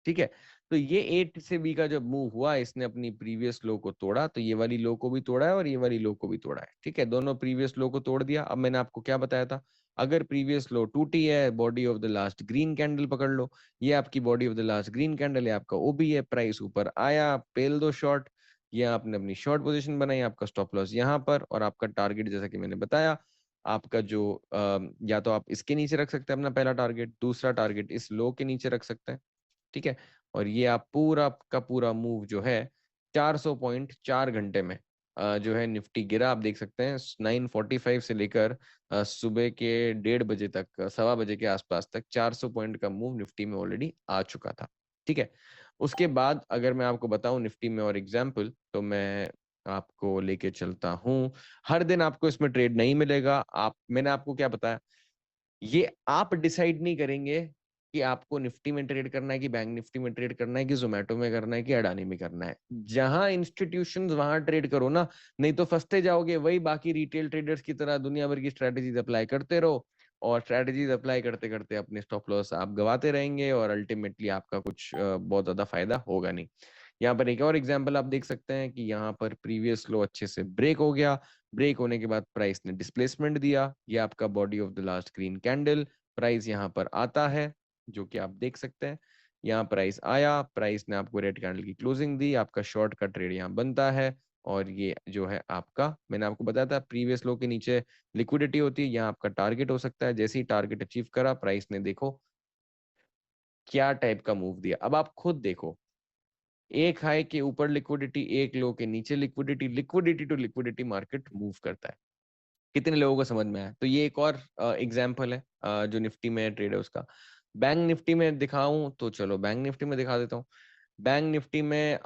ठीक है। तो ये A से B का जब मूव हुआ, इसने अपनी प्रीवियस लो को तोड़ा, तो ये वाली लो को भी तोड़ा है और ये वाली लो को भी तोड़ा है। ठीक है, दोनों प्रीवियस लो को तोड़ दिया। अब मैंने आपको क्या बताया था, अगर प्रीवियस लो टूटी है, body of the last green candle पकड़ लो, ये आपकी body of the last green candle है, आपका ओबी है, प्राइस ऊपर आया, पेल दो शॉर्ट, ये आपने अपनी शॉर्ट पोजीशन बनाई, आपका स्टॉप लॉस यहाँ पर, और आपका टारगेट जैसा कि मैंने बताया, आपका जो या तो आप इसके नीचे रख सकते हैं अपना पहला टारगेट, दूसरा टारगेट इस लो के नीचे रख सकते हैं। ठीक है, और ये आप पूरा का पूरा मूव जो है 400 पॉइंट 4 घंटे में जो है निफ्टी गिरा। आप देख सकते हैं 9:45 से लेकर सुबह के 1:30 बजे तक, 1:15 बजे के आसपास तक 400 पॉइंट का मूव निफ्टी में ऑलरेडी आ चुका था। ठीक है, उसके बाद अगर मैं आपको बताऊं निफ्टी में और एग्जाम्पल, तो मैं आपको लेके चलता हूं। हर दिन आपको इसमें ट्रेड नहीं मिलेगा। मैंने आपको क्या बताया, ये आप डिसाइड नहीं करेंगे कि आपको निफ्टी में ट्रेड करना है कि बैंक निफ्टी में ट्रेड करना है कि जोमेटो में करना है कि अडानी में करना है। जहां इंस्टीट्यूशंस वहां ट्रेड करो ना, नहीं तो फंसते जाओगे वही बाकी रिटेल ट्रेडर्स की तरह दुनिया भर की स्ट्रेटेजीज अप्लाई करते रहो, और स्ट्रेटेजीज अप्लाई करते करते अपने स्टॉप लॉस आप गवाते रहेंगे, और अल्टीमेटली आपका कुछ बहुत ज्यादा फायदा होगा नहीं। यहाँ पर एक और एग्जांपल आप देख सकते हैं कि यहाँ पर प्रीवियस लो अच्छे से ब्रेक हो गया, ब्रेक होने के बाद प्राइस ने डिस्प्लेसमेंट दिया, ये आपका body of the last green candle, price यहाँ पर आता है, जो कि आप देख सकते हैं, यहाँ प्राइस आया, प्राइस ने आपको रेड कैंडल की क्लोजिंग दी, आपका शॉर्ट का ट्रेड यहाँ बनता है, और ये जो है आपका, मैंने आपको बताया था प्रीवियस लो के नीचे लिक्विडिटी होती है, यहाँ आपका टारगेट हो सकता है। जैसे ही टारगेट अचीव करा, प्राइस ने देखो क्या टाइप का मूव दिया। अब आप खुद देखो, एक हाई के ऊपर लिक्विडिटी, एक लो के नीचे liquidity, liquidity to liquidity market move करता है। कितने लोगों को समझ में आया? तो ये एक और एग्जांपल है जो निफ्टी में ट्रेड है उसका। बैंक निफ्टी में दिखाऊं तो चलो बैंक निफ्टी में दिखा देता हूँ। बैंक निफ्टी में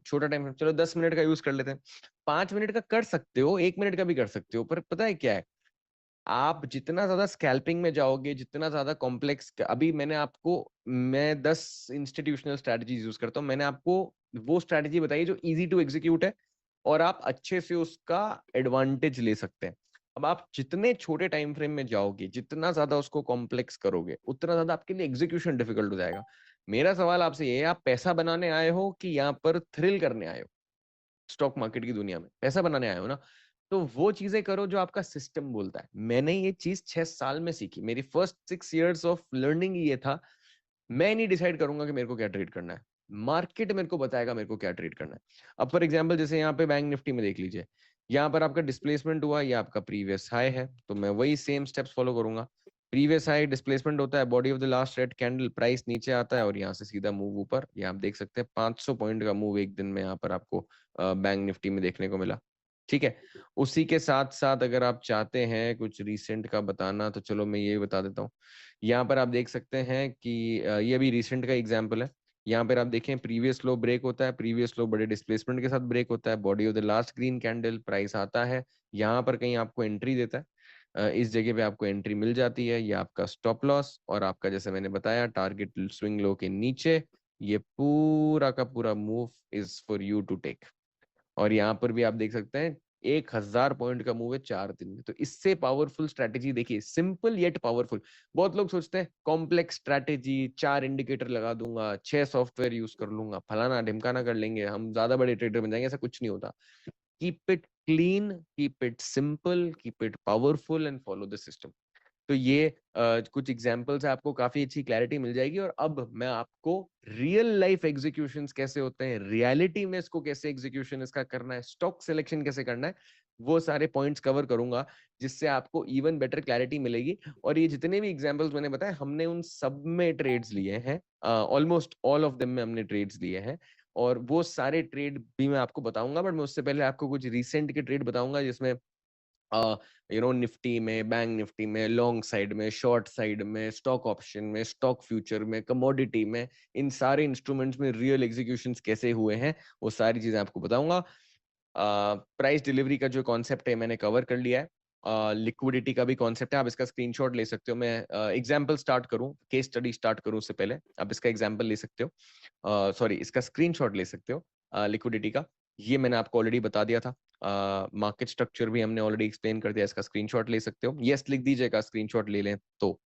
छोटा टाइम, चलो 10 मिनट का यूज कर लेते हैं। 5 मिनट का कर सकते हो, 1 मिनट का भी कर सकते हो, पर पता है क्या है, आप जितना ज्यादा स्कैल्पिंग में जाओगे, जितना ज्यादा कॉम्प्लेक्स, अभी मैं 10 इंस्टीट्यूशनल स्ट्रैटेजीज यूज करता हूँ, मैंने आपको वो स्ट्रैटेजी बताई जो इजी टू एग्जीक्यूट है और आप अच्छे से उसका एडवांटेज ले सकते हैं। अब आप जितने छोटे टाइम फ्रेम में जाओगे, जितना ज्यादा उसको कॉम्प्लेक्स करोगे, उतना ज्यादा आपके लिए एग्जीक्यूशन डिफिकल्ट हो जाएगा। मेरा सवाल आपसे ये है, आप पैसा बनाने आए हो कि यहाँ पर थ्रिल करने आए हो? स्टॉक मार्केट की दुनिया में पैसा बनाने आए हो ना, तो वो चीजें करो जो आपका सिस्टम बोलता है। मैंने ये चीज 6 साल में सीखी, मेरी फर्स्ट 6 years ऑफ लर्निंग ये था। मैं नहीं डिसाइड करूंगा कि मेरे को क्या ट्रेड करना है, मार्केट मेरे को बताएगा मेरे को क्या ट्रेड करना है। अब फॉर एग्जांपल जैसे यहाँ पे बैंक निफ्टी में देख लीजिए, यहाँ पर आपका डिस्प्लेसमेंट हुआ, ये आपका प्रीवियस हाई है, तो मैं वही सेम स्टेप्स फॉलो करूंगा। प्रीवियस हाई डिस्प्लेसमेंट होता है, body of the last red candle, price नीचे आता है और यहाँ से सीधा मूव ऊपर। ये आप देख सकते हैं 500 पॉइंट का मूव एक दिन में यहाँ पर आपको बैंक निफ्टी में देखने को मिला। ठीक है, उसी के साथ साथ अगर आप चाहते हैं कुछ रिसेंट का बताना, तो चलो मैं ये बता देता हूँ। यहाँ पर आप देख सकते हैं कि ये अभी रिसेंट का एग्जाम्पल है। यहाँ पर आप देखें प्रीवियस लो ब्रेक होता है, प्रीवियस लो बड़े डिस्प्लेसमेंट के साथ ब्रेक होता है, body of the last green candle, price आता है, यहाँ पर कहीं आपको एंट्री देता है, इस जगह पे आपको एंट्री मिल जाती है, ये आपका स्टॉप लॉस, और आपका जैसे मैंने बताया टारगेट स्विंग लो के नीचे, ये पूरा का पूरा move is for you to take. और यहाँ पर भी आप देख सकते हैं 1,000 पॉइंट का मूव है 4 दिन में। तो इससे पावरफुल स्ट्रैटेजी देखिए, सिंपल येट पावरफुल। बहुत लोग सोचते हैं कॉम्प्लेक्स स्ट्रैटेजी, 4 इंडिकेटर लगा दूंगा, 6 सॉफ्टवेयर यूज कर लूंगा, फलाना ढिमकाना कर लेंगे, हम ज्यादा बड़े ट्रेडर बन जाएंगे, ऐसा कुछ नहीं होता। Keep it clean, keep it simple, keep it powerful and follow the system. तो ये कुछ एग्जांपल्स है, आपको काफी अच्छी क्लैरिटी मिल जाएगी। और अब मैं आपको रियल लाइफ एग्जीक्यूशंस कैसे होते हैं, रियलिटी में इसको कैसे एग्जीक्यूशन इसका करना है, स्टॉक सिलेक्शन कैसे करना है, वो सारे पॉइंट्स कवर करूंगा, जिससे आपको इवन बेटर क्लैरिटी मिलेगी। और ये जितने भी एग्जांपल्स मैंने बताए, हमने उन सब में ट्रेड्स लिए हैं, ऑलमोस्ट ऑल ऑफ देम में हमने ट्रेड्स लिए हैं, और वो सारे ट्रेड भी मैं आपको बताऊंगा। बट मैं उससे पहले आपको कुछ रिसेंट के ट्रेड बताऊंगा, जिसमें निफ्टी में, बैंक निफ्टी में, लॉन्ग साइड में, शॉर्ट साइड में, स्टॉक ऑप्शन में, स्टॉक फ्यूचर में, कमोडिटी में, इन सारे इंस्ट्रूमेंट्स में रियल एग्जीक्यूशंस कैसे हुए हैं, वो सारी चीजें आपको बताऊंगा। प्राइस डिलीवरी का जो कॉन्सेप्ट है मैंने कवर कर लिया है। लिक्विडिटी का भी कॉन्सेप्ट है, आप इसका स्क्रीनशॉट ले सकते हो। मैं एग्जांपल स्टार्ट करूं, केस स्टडी स्टार्ट करूं उससे पहले आप इसका एग्जांपल ले सकते हो, सॉरी इसका स्क्रीनशॉट ले सकते हो लिक्विडिटी का। ये मैंने आपको ऑलरेडी बता दिया था। मार्केट स्ट्रक्चर भी हमने ऑलरेडी एक्सप्लेन कर दिया, इसका स्क्रीनशॉट ले सकते हो। यस लिख दीजिएगा, स्क्रीनशॉट ले लें तो।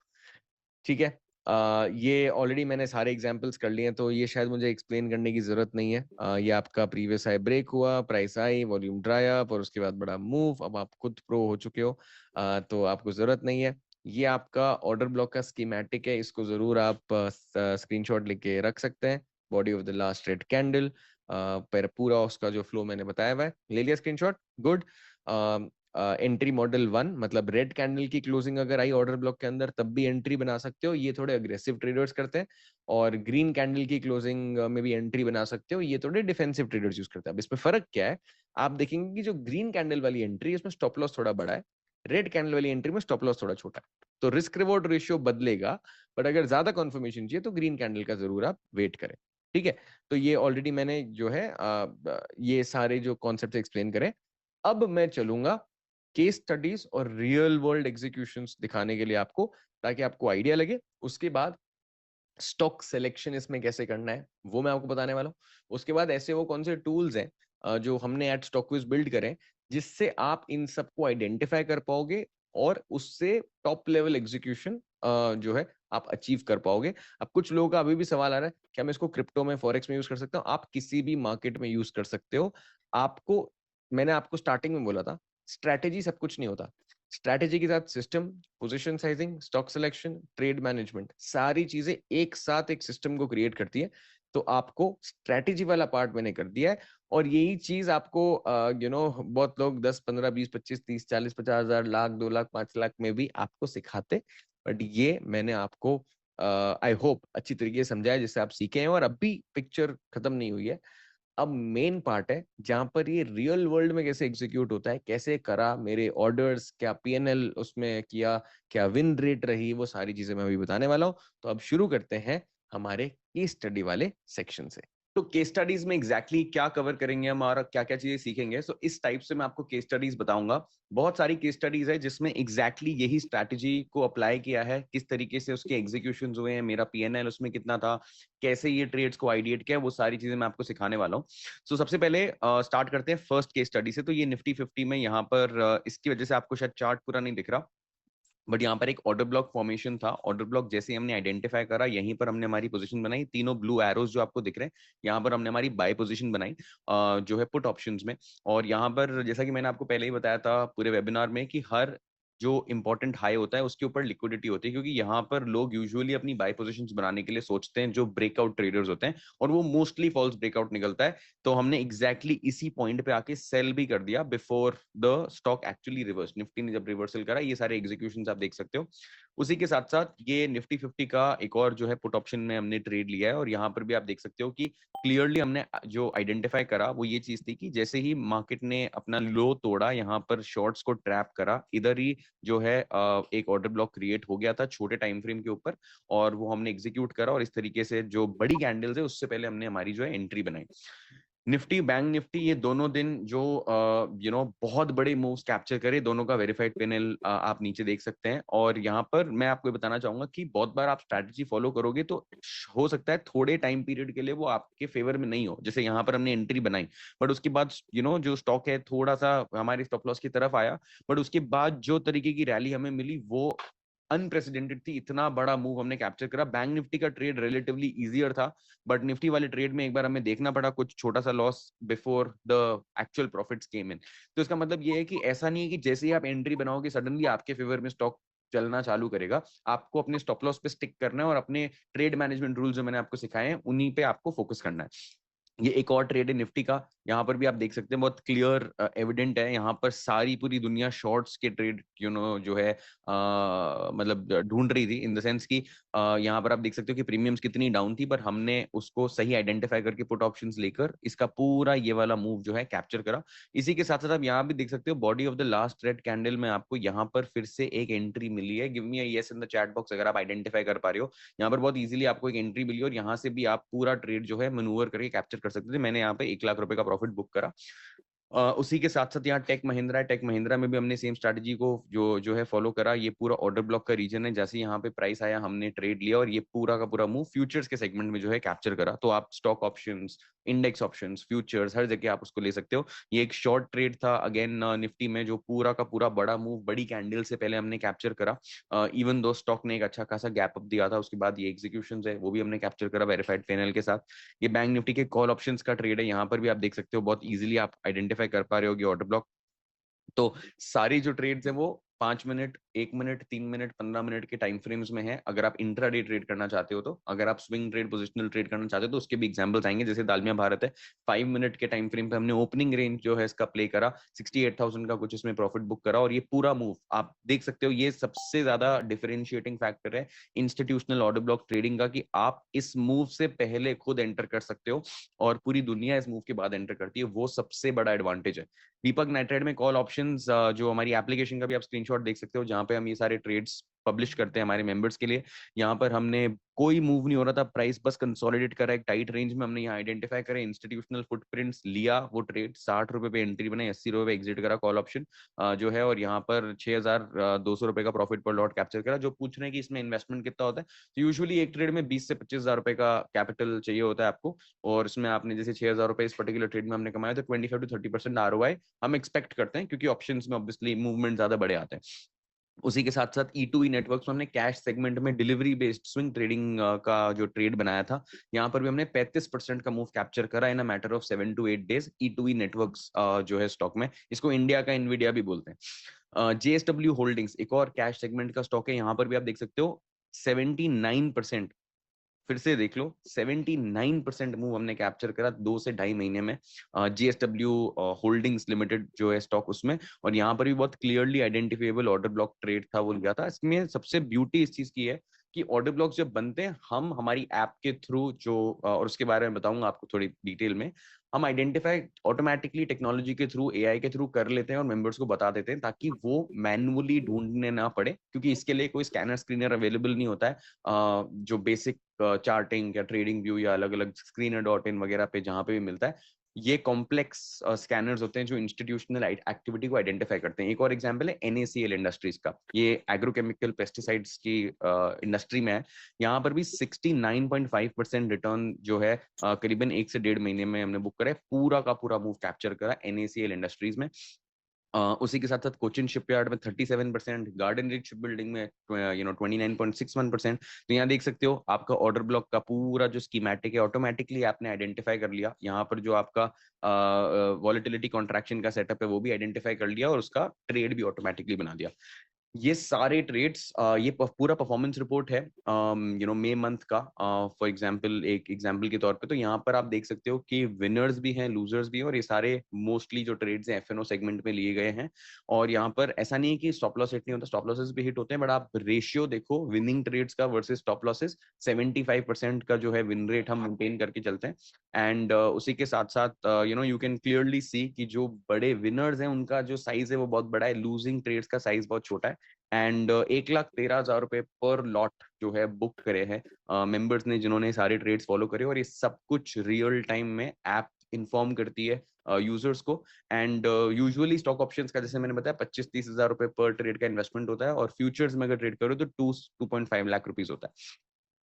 ठीक है, ये ऑलरेडी मैंने सारे एग्जांपल्स कर लिए हैं, तो ये शायद मुझे एक्सप्लेन करने की जरूरत नहीं है। ये आपका प्रीवियस हाई ब्रेक हुआ, price I, volume dry up और उसके बाद बड़ा मूव। अब आप खुद प्रो हो चुके हो, तो आपको जरूरत नहीं है। ये आपका ऑर्डर ब्लॉक का स्कीमेटिक है, इसको जरूर आप स्क्रीनशॉट लेके रख सकते हैं। Body of the last red candle पर पूरा उसका जो फ्लो मैंने बताया हुआ है, ले लिया स्क्रीनशॉट, गुड। एंट्री मॉडल 1, मतलब रेड कैंडल की क्लोजिंग अगर आई ऑर्डर ब्लॉक के अंदर तब भी एंट्री बना सकते हो, ये थोड़े अग्रेसिव ट्रेडर्स करते हैं। और ग्रीन कैंडल की क्लोजिंग में भी एंट्री बना सकते हो, ये थोड़े डिफेंसिव ट्रेडर्स यूज करते हैं। अब इसमें फर्क क्या है, आप देखेंगे कि जो ग्रीन कैंडल वाली एंट्री है उसमें स्टॉप लॉस थोड़ा बड़ा है, रेड कैंडल वाली एंट्री में स्टॉप लॉस थोड़ा छोटा है। तो रिस्क रिवॉर्ड रेशियो बदलेगा, बट अगर ज्यादा कन्फर्मेशन चाहिए तो ग्रीन कैंडल का जरूर आप वेट करें। ठीक है, तो ये ऑलरेडी मैंने जो है ये सारे जो कॉन्सेप्ट एक्सप्लेन करें। अब मैं चलूंगा केस स्टडीज और रियल वर्ल्ड एग्जीक्यूशंस दिखाने के लिए आपको, ताकि आपको आइडिया लगे। उसके बाद स्टॉक सिलेक्शन इसमें कैसे करना है वो मैं आपको बताने वाला हूँ। उसके बाद ऐसे वो कौन से टूल्स हैं जो हमने एट स्टॉकविज बिल्ड करें, जिससे आप इन सबको आइडेंटिफाई कर पाओगे और उससे टॉप लेवल एग्जीक्यूशन जो है आप अचीव कर पाओगे। अब कुछ लोगों का अभी भी सवाल आ रहा है, क्या मैं इसको क्रिप्टो में, फॉरेक्स में यूज कर सकता हूँ? आप किसी भी मार्केट में यूज कर सकते हो। आपको, मैंने आपको स्टार्टिंग में बोला था, स्ट्रैटेजी सब कुछ नहीं होता। स्ट्रैटेजी के साथ system, position sizing, stock selection, trade management, सारी चीजें एक साथ एक सिस्टम को क्रिएट करती है। तो आपको स्ट्रैटेजी वाला पार्ट मैंने कर दिया है, और यही चीज आपको बहुत लोग 10 15 20 25 30 40 50 हजार, लाख, 2 लाख, 5 लाख में भी आपको सिखाते, बट ये मैंने आपको आई होप अच्छी तरीके से समझाया जिससे आप सीखे हैं। और अब भी पिक्चर खत्म नहीं हुई है। अब मेन पार्ट है जहां पर ये रियल वर्ल्ड में कैसे एग्जीक्यूट होता है, कैसे करा, मेरे ऑर्डर्स क्या, पीएनएल उसमें किया, क्या विन रेट रही, वो सारी चीजें मैं अभी बताने वाला हूं। तो अब शुरू करते हैं हमारे केस स्टडी वाले सेक्शन से। तो केस स्टडीज में एग्जैक्टली क्या कवर करेंगे हम और क्या क्या चीजें सीखेंगे, सो इस टाइप से मैं आपको केस स्टडीज बताऊंगा। बहुत सारी केस स्टडीज है जिसमें एग्जैक्टली यही स्ट्रैटेजी को अप्लाई किया है, किस तरीके से उसके एग्जीक्यूशन हुए हैं, मेरा पीएनएल उसमें कितना था, कैसे ये ट्रेड्स को आइडिएट किया, वो सारी चीजें मैं आपको सिखाने वाला हूँ। सो सबसे पहले स्टार्ट करते हैं फर्स्ट केस स्टडी से। तो ये निफ्टी 50 में यहाँ पर इसकी वजह से आपको शायद चार्ट पूरा नहीं दिख रहा, बट यहाँ पर एक ऑर्डर ब्लॉक फॉर्मेशन था। ऑर्डर ब्लॉक जैसे ही हमने आइडेंटिफाई करा, यहीं पर हमने हमारी पोजीशन बनाई। तीनों ब्लू एरोज जो आपको दिख रहे हैं, यहाँ पर हमने हमारी बाय पोजीशन बनाई जो है पुट ऑप्शंस में। और यहाँ पर जैसा कि मैंने आपको पहले ही बताया था पूरे वेबिनार में, कि हर जो इंपॉर्टेंट हाई होता है उसके ऊपर लिक्विडिटी होती है, क्योंकि यहाँ पर लोग यूजुअली अपनी बाय पोजीशंस बनाने के लिए सोचते हैं, जो ब्रेकआउट ट्रेडर्स होते हैं, और वो मोस्टली फॉल्स ब्रेकआउट निकलता है। तो हमने एग्जैक्टली इसी पॉइंट पे आके सेल भी कर दिया before the stock actually reverse. Nifty ने जब रिवर्सल करा, ये सारे एग्जीक्यूशंस आप देख सकते हो। उसी के साथ साथ ये निफ्टी 50 का एक और जो है पुट ऑप्शन में हमने ट्रेड लिया है, और यहाँ पर भी आप देख सकते हो कि क्लियरली हमने जो आइडेंटिफाई करा वो ये चीज थी कि जैसे ही मार्केट ने अपना लो तोड़ा, यहाँ पर शॉर्ट्स को ट्रैप करा, इधर ही जो है एक ऑर्डर ब्लॉक क्रिएट हो गया था छोटे टाइम फ्रेम के ऊपर, और वो हमने एग्जीक्यूट करा। और इस तरीके से जो बड़ी कैंडल्स है उससे पहले हमने हमारी जो है एंट्री बनाई। निफ्टी, बैंक निफ्टी, ये दोनों दिन जो बहुत बड़े मूव्स कैप्चर करे, दोनों का वेरीफाइड पैनल आप नीचे देख सकते हैं। और यहाँ पर मैं आपको बताना चाहूंगा कि बहुत बार आप स्ट्रैटेजी फॉलो करोगे तो हो सकता है थोड़े टाइम पीरियड के लिए वो आपके फेवर में नहीं हो। जैसे यहाँ पर हमने एंट्री बनाई, बट उसके बाद जो स्टॉक है थोड़ा सा हमारी स्टॉप लॉस की तरफ आया, बट उसके बाद जो तरीके की रैली हमें मिली वो अनप्रेसिडेंटेड थी। इतना बड़ा मूव हमने कैप्चर करा। बैंक निफ्टी का ट्रेड रिलेटिवली इजियर था, बट निफ्टी वाले ट्रेड में एक बार हमें देखना पड़ा कुछ छोटा सा loss before the actual profits came in. तो इसका मतलब ये है कि ऐसा नहीं है कि जैसे ही आप एंट्री बनाओगे सडनली आपके फेवर में स्टॉक चलना चालू करेगा। आपको अपने स्टॉप लॉस पे स्टिक करना है और अपने ट्रेड मैनेजमेंट रूल जो मैंने आपको सिखाए हैं उन्हीं पे आपको फोकस करना है। ये एक और ट्रेड है निफ्टी का, यहाँ पर भी आप देख सकते हैं बहुत क्लियर एविडेंट है। यहाँ पर सारी पूरी दुनिया शॉर्ट्स के ट्रेड जो है मतलब ढूंढ रही थी, इन द सेंस कि यहाँ पर आप देख सकते हो कि प्रीमियम्स कितनी डाउन थी, पर हमने उसको सही आइडेंटिफाई करके पुट ऑप्शंस लेकर इसका पूरा ये वाला मूव जो है कैप्चर करा। इसी के साथ साथ आप यहाँ भी देख सकते हो body of the last red candle में आपको यहाँ पर फिर से एक एंट्री मिली है। Give me a yes in the chat box अगर आप आइडेंटिफाई कर पा रहे हो। यहाँ पर बहुत इजीली आपको एक एंट्री मिली और यहाँ से भी आप पूरा ट्रेड जो है मनूवर करके कैप्चर कर सकते थे। मैंने यहाँ पे 1 लाख रुपए का प्रॉफिट बुक करा। उसी के साथ साथ यहाँ टेक महिंद्रा है, टेक महिंद्रा में भी हमने सेम स्ट्रैटेजी को जो है फॉलो करा। ये पूरा ऑर्डर ब्लॉक का रीजन है, जैसे यहाँ पे प्राइस आया हमने ट्रेड लिया और ये पूरा का पूरा मूव फ्यूचर्स के सेगमेंट में जो है कैप्चर करा। तो आप stock options, index options, futures, हर जगह आप उसको ले सकते हो। ये एक शॉर्ट ट्रेड था अगेन निफ्टी में, जो पूरा का पूरा बड़ा मूव बड़ी कैंडल से पहले हमने कैप्चर करा। इवन दो स्टॉक ने एक अच्छा खासा गैप अप दिया था, उसके बाद ये एग्जीक्यूशन है वो भी हमने कैप्चर करा वेरीफाइड पैनल के साथ। ये बैंक निफ्टी के कॉल ऑप्शंस का ट्रेड है, यहाँ पर भी आप देख सकते हो बहुत इजीली आप आइडेंटिफाई कर पा रहे होगे ऑर्डर ब्लॉक। तो सारी जो ट्रेड्स है वो 5 मिनट, 1 मिनट, 3 मिनट, 15 मिनट के टाइम फ्रेम्स में है। अगर आप इंट्राडे ट्रेड करना चाहते हो तो, अगर आप स्विंग ट्रेड, पोजिशनल ट्रेड करना चाहते हो तो उसके भी एग्जांपल्स आएंगे। जैसे दालमिया भारत है, 5 मिनट के टाइम फ्रेम पे हमने ओपनिंग रेंज जो है इसका प्ले करा, 68,000 का कुछ इसमें प्रॉफिट बुक करा और ये पूरा मूव आप देख सकते हो। ये सबसे ज्यादा डिफरेंशिएटिंग फैक्टर है इंस्टीट्यूशनल ऑर्डर ब्लॉक ट्रेडिंग का, कि आप इस मूव से पहले खुद एंटर कर सकते हो और पूरी दुनिया इस मूव के बाद एंटर करती है। वो सबसे बड़ा एडवांटेज है। दीपक नाइट्राइट में कॉल ऑप्शंस, जो हमारी एप्लीकेशन का भी आप स्क्रीनशॉट देख सकते हो, जहां पे हम ये सारे ट्रेड्स पब्लिश करते हैं हमारे मेंबर्स के लिए। यहाँ पर हमने कोई मूव नहीं हो रहा था, प्राइस बस कंसोलिडेट करा एक टाइट रेंज में, हमने यहाँ आइडेंटिफाई करे इंस्टीट्यूशनल फुटप्रिंट्स, लिया वो ट्रेड, 60 रुपए पे एंट्री बनाई, 80 रुपए पे एग्जिट करा कॉल ऑप्शन जो है, और यहाँ पर 6,200 रुपए का प्रॉफिट पर लॉट कैप्चर करा। जो पूछ रहे हैं कि इसमें इन्वेस्टमेंट कितना होता है, तो यूजुअली एक ट्रेड में 20 से 25 हजार रुपए का कैपिटल चाहिए होता है आपको, और इसमें आपने जैसे 6,000 रुपए इस पर्टिकुलर ट्रेड में हमने कमाया, तो 25 to 30% ROI हम एक्सपेक्ट करते हैं, क्योंकि ऑप्शंस में ऑब्वियसली मूवमेंट ज्यादा बड़े आते हैं। उसी के साथ साथ E2E नेटवर्क्स में हमने कैश सेगमेंट में डिलीवरी बेस्ड स्विंग ट्रेडिंग का जो ट्रेड बनाया था, यहाँ पर भी हमने 35% का मूव कैप्चर करा in a matter of 7 to 8 days। E2E networks जो है स्टॉक में, इसको इंडिया का इनविडिया भी बोलते हैं। JSW होल्डिंग्स एक और कैश सेगमेंट का स्टॉक है, यहाँ पर भी आप देख सकते हो 79%, फिर से देख लो 79% मूव हमने कैप्चर करा 2 से ढाई महीने में। JSW होल्डिंग्स लिमिटेड जो है स्टॉक उसमें, और यहाँ पर भी बहुत clearly identifiable order block trade था वो लिया था। इसमें सबसे ब्यूटी इस चीज की है कि ऑर्डर ब्लॉक्स जब बनते हैं, हम हमारी ऐप के थ्रू जो और उसके बारे में बताऊंगा आपको थोड़ी डिटेल में, हम आइडेंटिफाई ऑटोमेटिकली टेक्नोलॉजी के थ्रू, AI के थ्रू कर लेते हैं और मेंबर्स को बता देते हैं, ताकि वो मैन्युअली ढूंढने ना पड़े, क्योंकि इसके लिए कोई स्कैनर स्क्रीनर अवेलेबल नहीं होता है। जो बेसिक चार्टिंग या ट्रेडिंग व्यू या अलग अलग screener.in वगैरह पे जहाँ पे भी मिलता है, ये कॉम्प्लेक्स स्कैनर्स होते हैं जो इंस्टीट्यूशनल एक्टिविटी को आइडेंटिफाई करते हैं। एक और एग्जांपल है NaCl इंडस्ट्रीज का, ये एग्रोकेमिकल पेस्टिसाइड्स की इंडस्ट्री में है। यहाँ पर भी 69.5% रिटर्न जो है करीबन 1 से 1.5 महीने में हमने बुक करा है, पूरा का पूरा मूव कैप्चर करा NaCl इंडस्ट्रीज में। उसी के साथ साथ कोचिन शिपयार्ड में 37%, गार्डन रिच शिप बिल्डिंग में 29.61%। तो यहाँ देख सकते हो आपका ऑर्डर ब्लॉक का पूरा जो स्कीमेटिक है ऑटोमेटिकली आपने आइडेंटिफाई कर लिया। यहाँ पर जो आपका वॉलेटिलिटी कॉन्ट्रैक्शन का सेटअप है वो भी आइडेंटिफाई कर लिया और उसका ट्रेड भी ऑटोमेटिकली बना दिया। ये सारे ट्रेड्स, ये पूरा परफॉर्मेंस रिपोर्ट है मई मंथ का। फॉर एग्जांपल, एक एग्जांपल के तौर पे, तो यहाँ पर आप देख सकते हो कि विनर्स भी हैं, लूजर्स भी हैं, और ये सारे मोस्टली जो ट्रेड्स हैं FNO सेगमेंट में लिए गए हैं। और यहाँ पर ऐसा नहीं है कि स्टॉप लॉस हिट नहीं होता, स्टॉप लॉसेस भी हिट होते हैं, बट आप रेशियो देखो विनिंग ट्रेड्स का वर्सेस स्टॉप लॉसेस, 75% का जो है विन रेट हम मेंटेन करके चलते हैं। एंड उसी के साथ साथ यू कैन क्लियरली सी कि जो बड़े विनर्स हैं उनका जो साइज है वो बहुत बड़ा है, लूजिंग ट्रेड्स का साइज बहुत छोटा है। एंड 1,13,000 रुपए पर लॉट जो है बुक करे हैं मेंबर्स ने, जिन्होंने सारे ट्रेड्स फॉलो करे, और ये सब कुछ रियल टाइम में ऐप इन्फॉर्म करती है यूजर्स को। एंड यूजुअली स्टॉक ऑप्शंस का, जैसे मैंने बताया, 25-30 हजार रुपए पर ट्रेड का इन्वेस्टमेंट होता है, और फ्यूचर्स में अगर ट्रेड करो तो 2.5 लाख रुपीज होता है।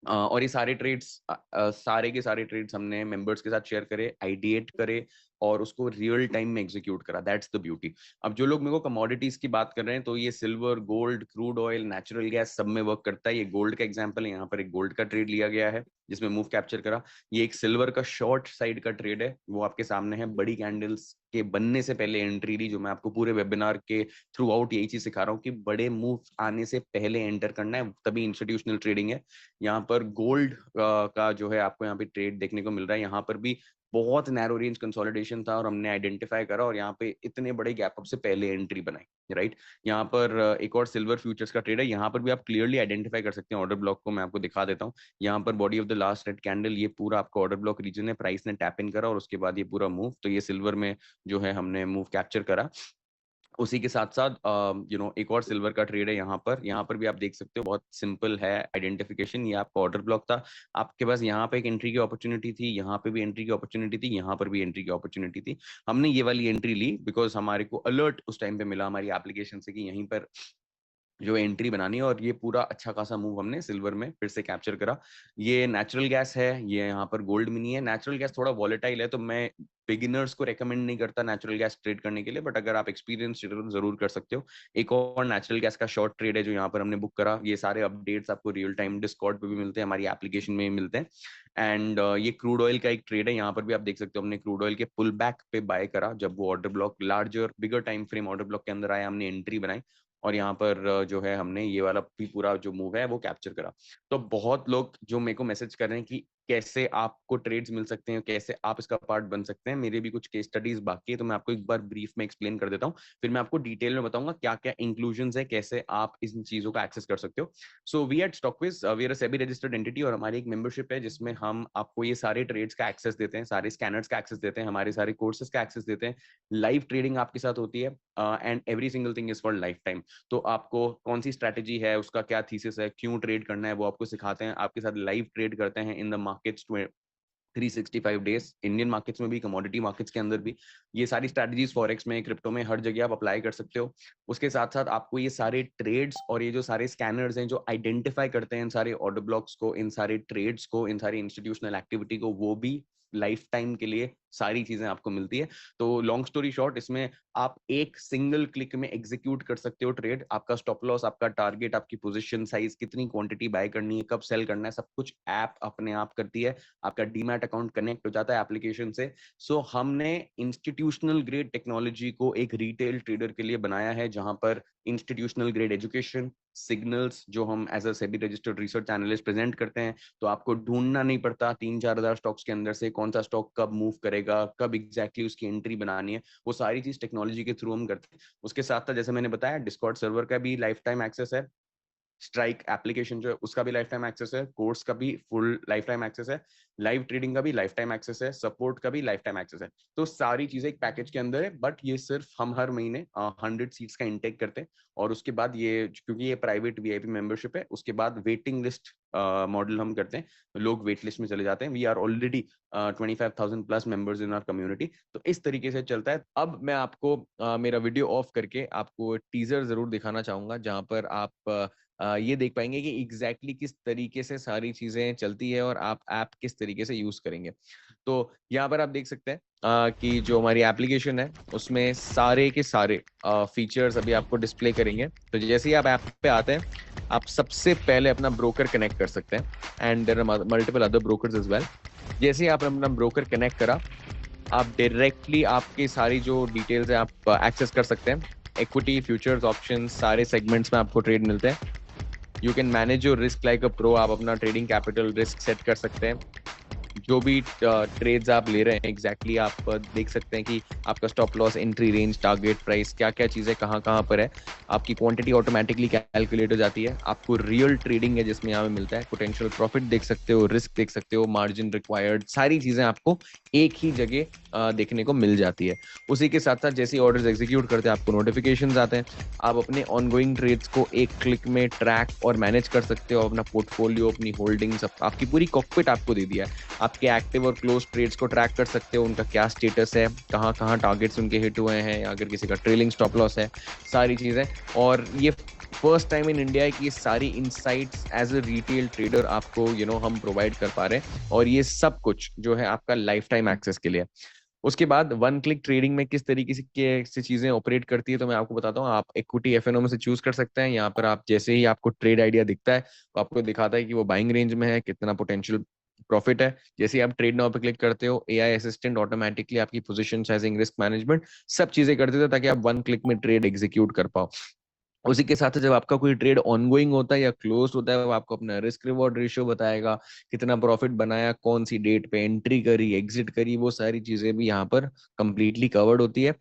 और ये सारे ट्रेड्स, सारे के सारे ट्रेड्स हमने मेंबर्स के साथ शेयर करे, आइडिएट करे, और उसको रियल टाइम में एग्जीक्यूट करा। That's the beauty. अब जो लोग मेरे को कमोडिटीज की बात कर रहे हैं, तो ये silver, gold, crude oil, natural gas सब में वर्क करता है। ये गोल्ड का एग्जांपल है, यहाँ पर एक गोल्ड का ट्रेड लिया गया है जिसमें मूव कैप्चर करा। ये एक सिल्वर का शॉर्ट साइड का ट्रेड है, वो आपके सामने है। बड़ी कैंडल्स के बनने से पहले एंट्री ली, जो मैं आपको पूरे वेबिनार के थ्रू आउट यही चीज सिखा रहा हूँ कि बड़े मूव आने से पहले एंटर करना है, तभी इंस्टीट्यूशनल ट्रेडिंग है। यहाँ पर गोल्ड का जो है आपको यहाँ पे ट्रेड देखने को मिल रहा है। यहाँ पर भी बहुत नैरो रेंज कंसोलिडेशन था और हमने आइडेंटिफाई करा, और यहाँ पे इतने बड़े गैप अप से पहले एंट्री बनाई, राइट। यहाँ पर एक और सिल्वर फ्यूचर्स का ट्रेड है, यहाँ पर भी आप क्लियरली आइडेंटिफाई कर सकते हैं ऑर्डर ब्लॉक को। मैं आपको दिखा देता हूँ। यहाँ पर body of the last red candle, ये पूरा आपका ऑर्डर ब्लॉक रीजन है, प्राइस ने टैप इन करा और उसके बाद ये पूरा मूव, तो ये सिल्वर में जो है हमने मूव कैप्चर करा। उसी के साथ साथ एक और सिल्वर का ट्रेड है यहाँ पर भी आप देख सकते हो, बहुत सिंपल है आइडेंटिफिकेशन। ये आपका ऑर्डर ब्लॉक था, आपके पास यहाँ पे एक एंट्री की अपॉर्चुनिटी थी, यहाँ पे भी एंट्री की अपॉर्चुनिटी थी, यहाँ पर भी एंट्री की अपॉर्चुनिटी थी। हमने ये वाली एंट्री ली बिकॉज हमारे को अलर्ट उस टाइम पे मिला हमारी एप्लीकेशन से कि यहीं पर जो एंट्री बनानी है, और ये पूरा अच्छा खासा मूव हमने सिल्वर में फिर से कैप्चर करा। ये नेचुरल गैस है, ये यहाँ पर गोल्ड मिनी है। नेचुरल गैस थोड़ा वॉलेटाइल है, तो मैं बिगिनर्स को रेकमेंड नहीं करता नेचुरल गैस ट्रेड करने के लिए, बट अगर आप एक्सपीरियंस जरूर कर सकते हो। एक और नेचुरल गैस का शॉर्ट ट्रेड है जो यहाँ पर हमने बुक करा। ये सारे अपडेट्स आपको रियल टाइम डिस्कॉर्ड पे भी मिलते हैं, हमारी एप्लीकेशन में भी मिलते हैं। एंड ये क्रूड ऑयल का एक ट्रेड है, यहाँ पर भी आप देख सकते हो हमने क्रूड ऑयल के पुल बैक पे बाय करा। जब वो ऑर्डर ब्लॉक लार्जर बिगर टाइम फ्रेम ऑर्डर ब्लॉक के अंदर आया, हमने एंट्री बनाई, और यहाँ पर जो है हमने ये वाला भी पूरा जो मूव है वो कैप्चर करा। तो बहुत लोग जो मेरे को मैसेज कर रहे हैं कि कैसे आपको ट्रेड्स मिल सकते हैं, कैसे आप इसका पार्ट बन सकते हैं, मेरे भी कुछ केस स्टडीज बाकी है, तो मैं आपको एक बार ब्रीफ में एक्सप्लेन कर देता हूँ, फिर मैं आपको डिटेल में बताऊंगा क्या क्या इंक्लूजन्स है, कैसे आप इन चीजों का एक्सेस कर सकते हो। So we at StockViz we are a SEBI registered entity, और हमारी एक मेंबरशिप है जिसमें हम आपको ये सारे ट्रेड्स का एक्सेस देते हैं, सारे स्कैनर्स का एक्सेस देते हैं, हमारे सारे कोर्सेज का एक्सेस देते हैं। लाइव ट्रेडिंग आपके साथ होती है, and every single thing is for life time. तो आपको कौन सी स्ट्रैटेजी है, उसका क्या थीसिस है, क्यों ट्रेड करना है, वो आपको सिखाते हैं, आपके साथ लाइव ट्रेड करते हैं in the markets 365 days, Indian markets में भी, कमोडिटी मार्केट्स के अंदर भी। ये सारी स्ट्रैटेजीज फॉरेक्स में, क्रिप्टो में, हर जगह आप अप्लाई कर सकते हो। उसके साथ साथ आपको ये सारे ट्रेड्स और ये जो सारे स्कैनर्स हैं जो आइडेंटिफाई करते हैं इन सारे ऑर्डर ब्लॉक्स को, इन सारे ट्रेड्स को, इन सारी इंस्टीट्यूशनल एक्टिविटी को, वो भी लाइफ टाइम के लिए सारी चीजें आपको मिलती है। तो लॉन्ग स्टोरी शॉर्ट, इसमें आप एक सिंगल क्लिक में एग्जीक्यूट कर सकते हो ट्रेड। आपका स्टॉप लॉस, आपका टारगेट, आपकी पोजीशन साइज, कितनी क्वांटिटी बाय करनी है, कब सेल करना है, सब कुछ ऐप अपने आप करती है। आपका डीमैट अकाउंट कनेक्ट हो जाता है एप्लीकेशन से। सो हमने इंस्टीट्यूशनल ग्रेड टेक्नोलॉजी को एक रिटेल ट्रेडर के लिए बनाया है, जहां पर इंस्टीट्यूशनल ग्रेड एजुकेशन, सिग्नल्स जो हम as a SEBI registered research analyst present करते हैं, तो आपको ढूंढना नहीं पड़ता 3-4 हजार स्टॉक्स के अंदर से कौन सा स्टॉक कब मूव करेगा, कब एग्जैक्टली उसकी एंट्री बनानी है। वो सारी चीज टेक्नोलॉजी के थ्रू हम करते हैं। उसके साथ साथ जैसे मैंने बताया, डिस्कॉर्ड सर्वर का भी लाइफ टाइम एक्सेस है, स्ट्राइक एप्लीकेशन जो है उसका भी लाइफ टाइम एक्सेस है, कोर्स का भी फुल लाइफ टाइम एक्सेस है, लाइव ट्रेडिंग का भी लाइफ टाइम एक्सेस है, सपोर्ट का भी लाइफ टाइम एक्सेस है। तो सारी चीजें एक पैकेज के अंदर है, बट ये सिर्फ हम हर महीने 100 सीट्स का इंटेक करते हैं, और उसके बाद ये, क्योंकि ये प्राइवेट वीआईपी मेंबरशिप है, उसके बाद वेटिंग लिस्ट मॉडल हम करते हैं, लोग वेट लिस्ट में चले जाते हैं। We are already 25,000 plus members in our community. तो इस तरीके से चलता है। अब मैं आपको मेरा वीडियो ऑफ करके आपको टीजर जरूर दिखाना चाहूंगा, जहां पर आप ये देख पाएंगे कि एग्जैक्टली किस तरीके से सारी चीजें चलती है और आप ऐप किस तरीके से यूज करेंगे। तो यहाँ पर आप देख सकते हैं कि जो हमारी एप्लीकेशन है उसमें सारे के सारे फीचर्स अभी आपको डिस्प्ले करेंगे। तो जैसे ही आप ऐप पे आते हैं, आप सबसे पहले अपना ब्रोकर कनेक्ट कर सकते हैं, and there are multiple other brokers as well. जैसे ही आपने अपना ब्रोकर कनेक्ट करा, आप डायरेक्टली आपकी सारी जो डिटेल्स है आप एक्सेस कर सकते हैं। इक्विटी, फ्यूचर्स, ऑप्शन, सारे सेगमेंट्स में आपको ट्रेड मिलते हैं। You can manage your risk like a pro. आप अपना ट्रेडिंग कैपिटल रिस्क सेट कर सकते हैं। जो भी ट्रेड्स आप ले रहे हैं एग्जैक्टली आप देख सकते हैं कि आपका stop loss, entry range, target price, क्या क्या चीजें कहाँ कहाँ पर है। आपकी क्वांटिटी ऑटोमेटिकली कैलकुलेट हो जाती है। आपको रियल ट्रेडिंग है जिसमें यहाँ पे मिलता है, पोटेंशियल प्रॉफिट देख सकते हो, रिस्क देख सकते हो, मार्जिन रिक्वायर्ड, सारी चीजें आपको एक ही जगह देखने को मिल जाती है। उसी के साथ साथ जैसे ऑर्डर्स एग्जीक्यूट करते हैं आपको नोटिफिकेशंस आते हैं। आप अपने ऑनगोइंग ट्रेड्स को एक क्लिक में ट्रैक और मैनेज कर सकते हो। अपना पोर्टफोलियो, अपनी होल्डिंग्स, आपकी पूरी कॉकपिट आपको दे दिया है। आपके एक्टिव और क्लोज ट्रेड्स को ट्रैक कर सकते हो, उनका क्या स्टेटस है, कहाँ कहाँ टारगेट्स उनके हिट हुए हैं, अगर किसी का ट्रेलिंग स्टॉप लॉस है, सारी चीजें। और ये फर्स्ट टाइम इन इंडिया है कि ये सारी insights as a retail trader आपको हम प्रोवाइड कर पा रहे हैं, और ये सब कुछ जो है आपका लाइफ टाइम एक्सेस के लिए। उसके बाद वन क्लिक ट्रेडिंग में किस तरीके से चीजें ऑपरेट करती है, तो मैं आपको बताता हूँ। आप इक्विटी एफएनओ में से चूज कर सकते हैं। यहाँ पर आप जैसे ही आपको ट्रेड आइडिया दिखता है तो आपको दिखाता है कि वो बाइंग रेंज में है, कितना पोटेंशियल प्रॉफिट है। जैसे ही आप ट्रेड नाउ पे क्लिक करते हो, एआई असिस्टेंट ऑटोमेटिकली आपकी पोजीशन साइजिंग, रिस्क मैनेजमेंट, सब चीजें कर देता है ताकि आप वन क्लिक में ट्रेड एग्जीक्यूट कर पाओ। उसी के साथ जब आपका कोई ट्रेड ऑनगोइंग होता है या क्लोज होता है, वो आपको अपना रिस्क रिवॉर्ड रेशियो बताएगा, कितना प्रॉफिट बनाया, कौन सी डेट पे एंट्री करी, एग्जिट करी, वो सारी चीजें भी यहाँ पर कंप्लीटली कवर्ड होती है।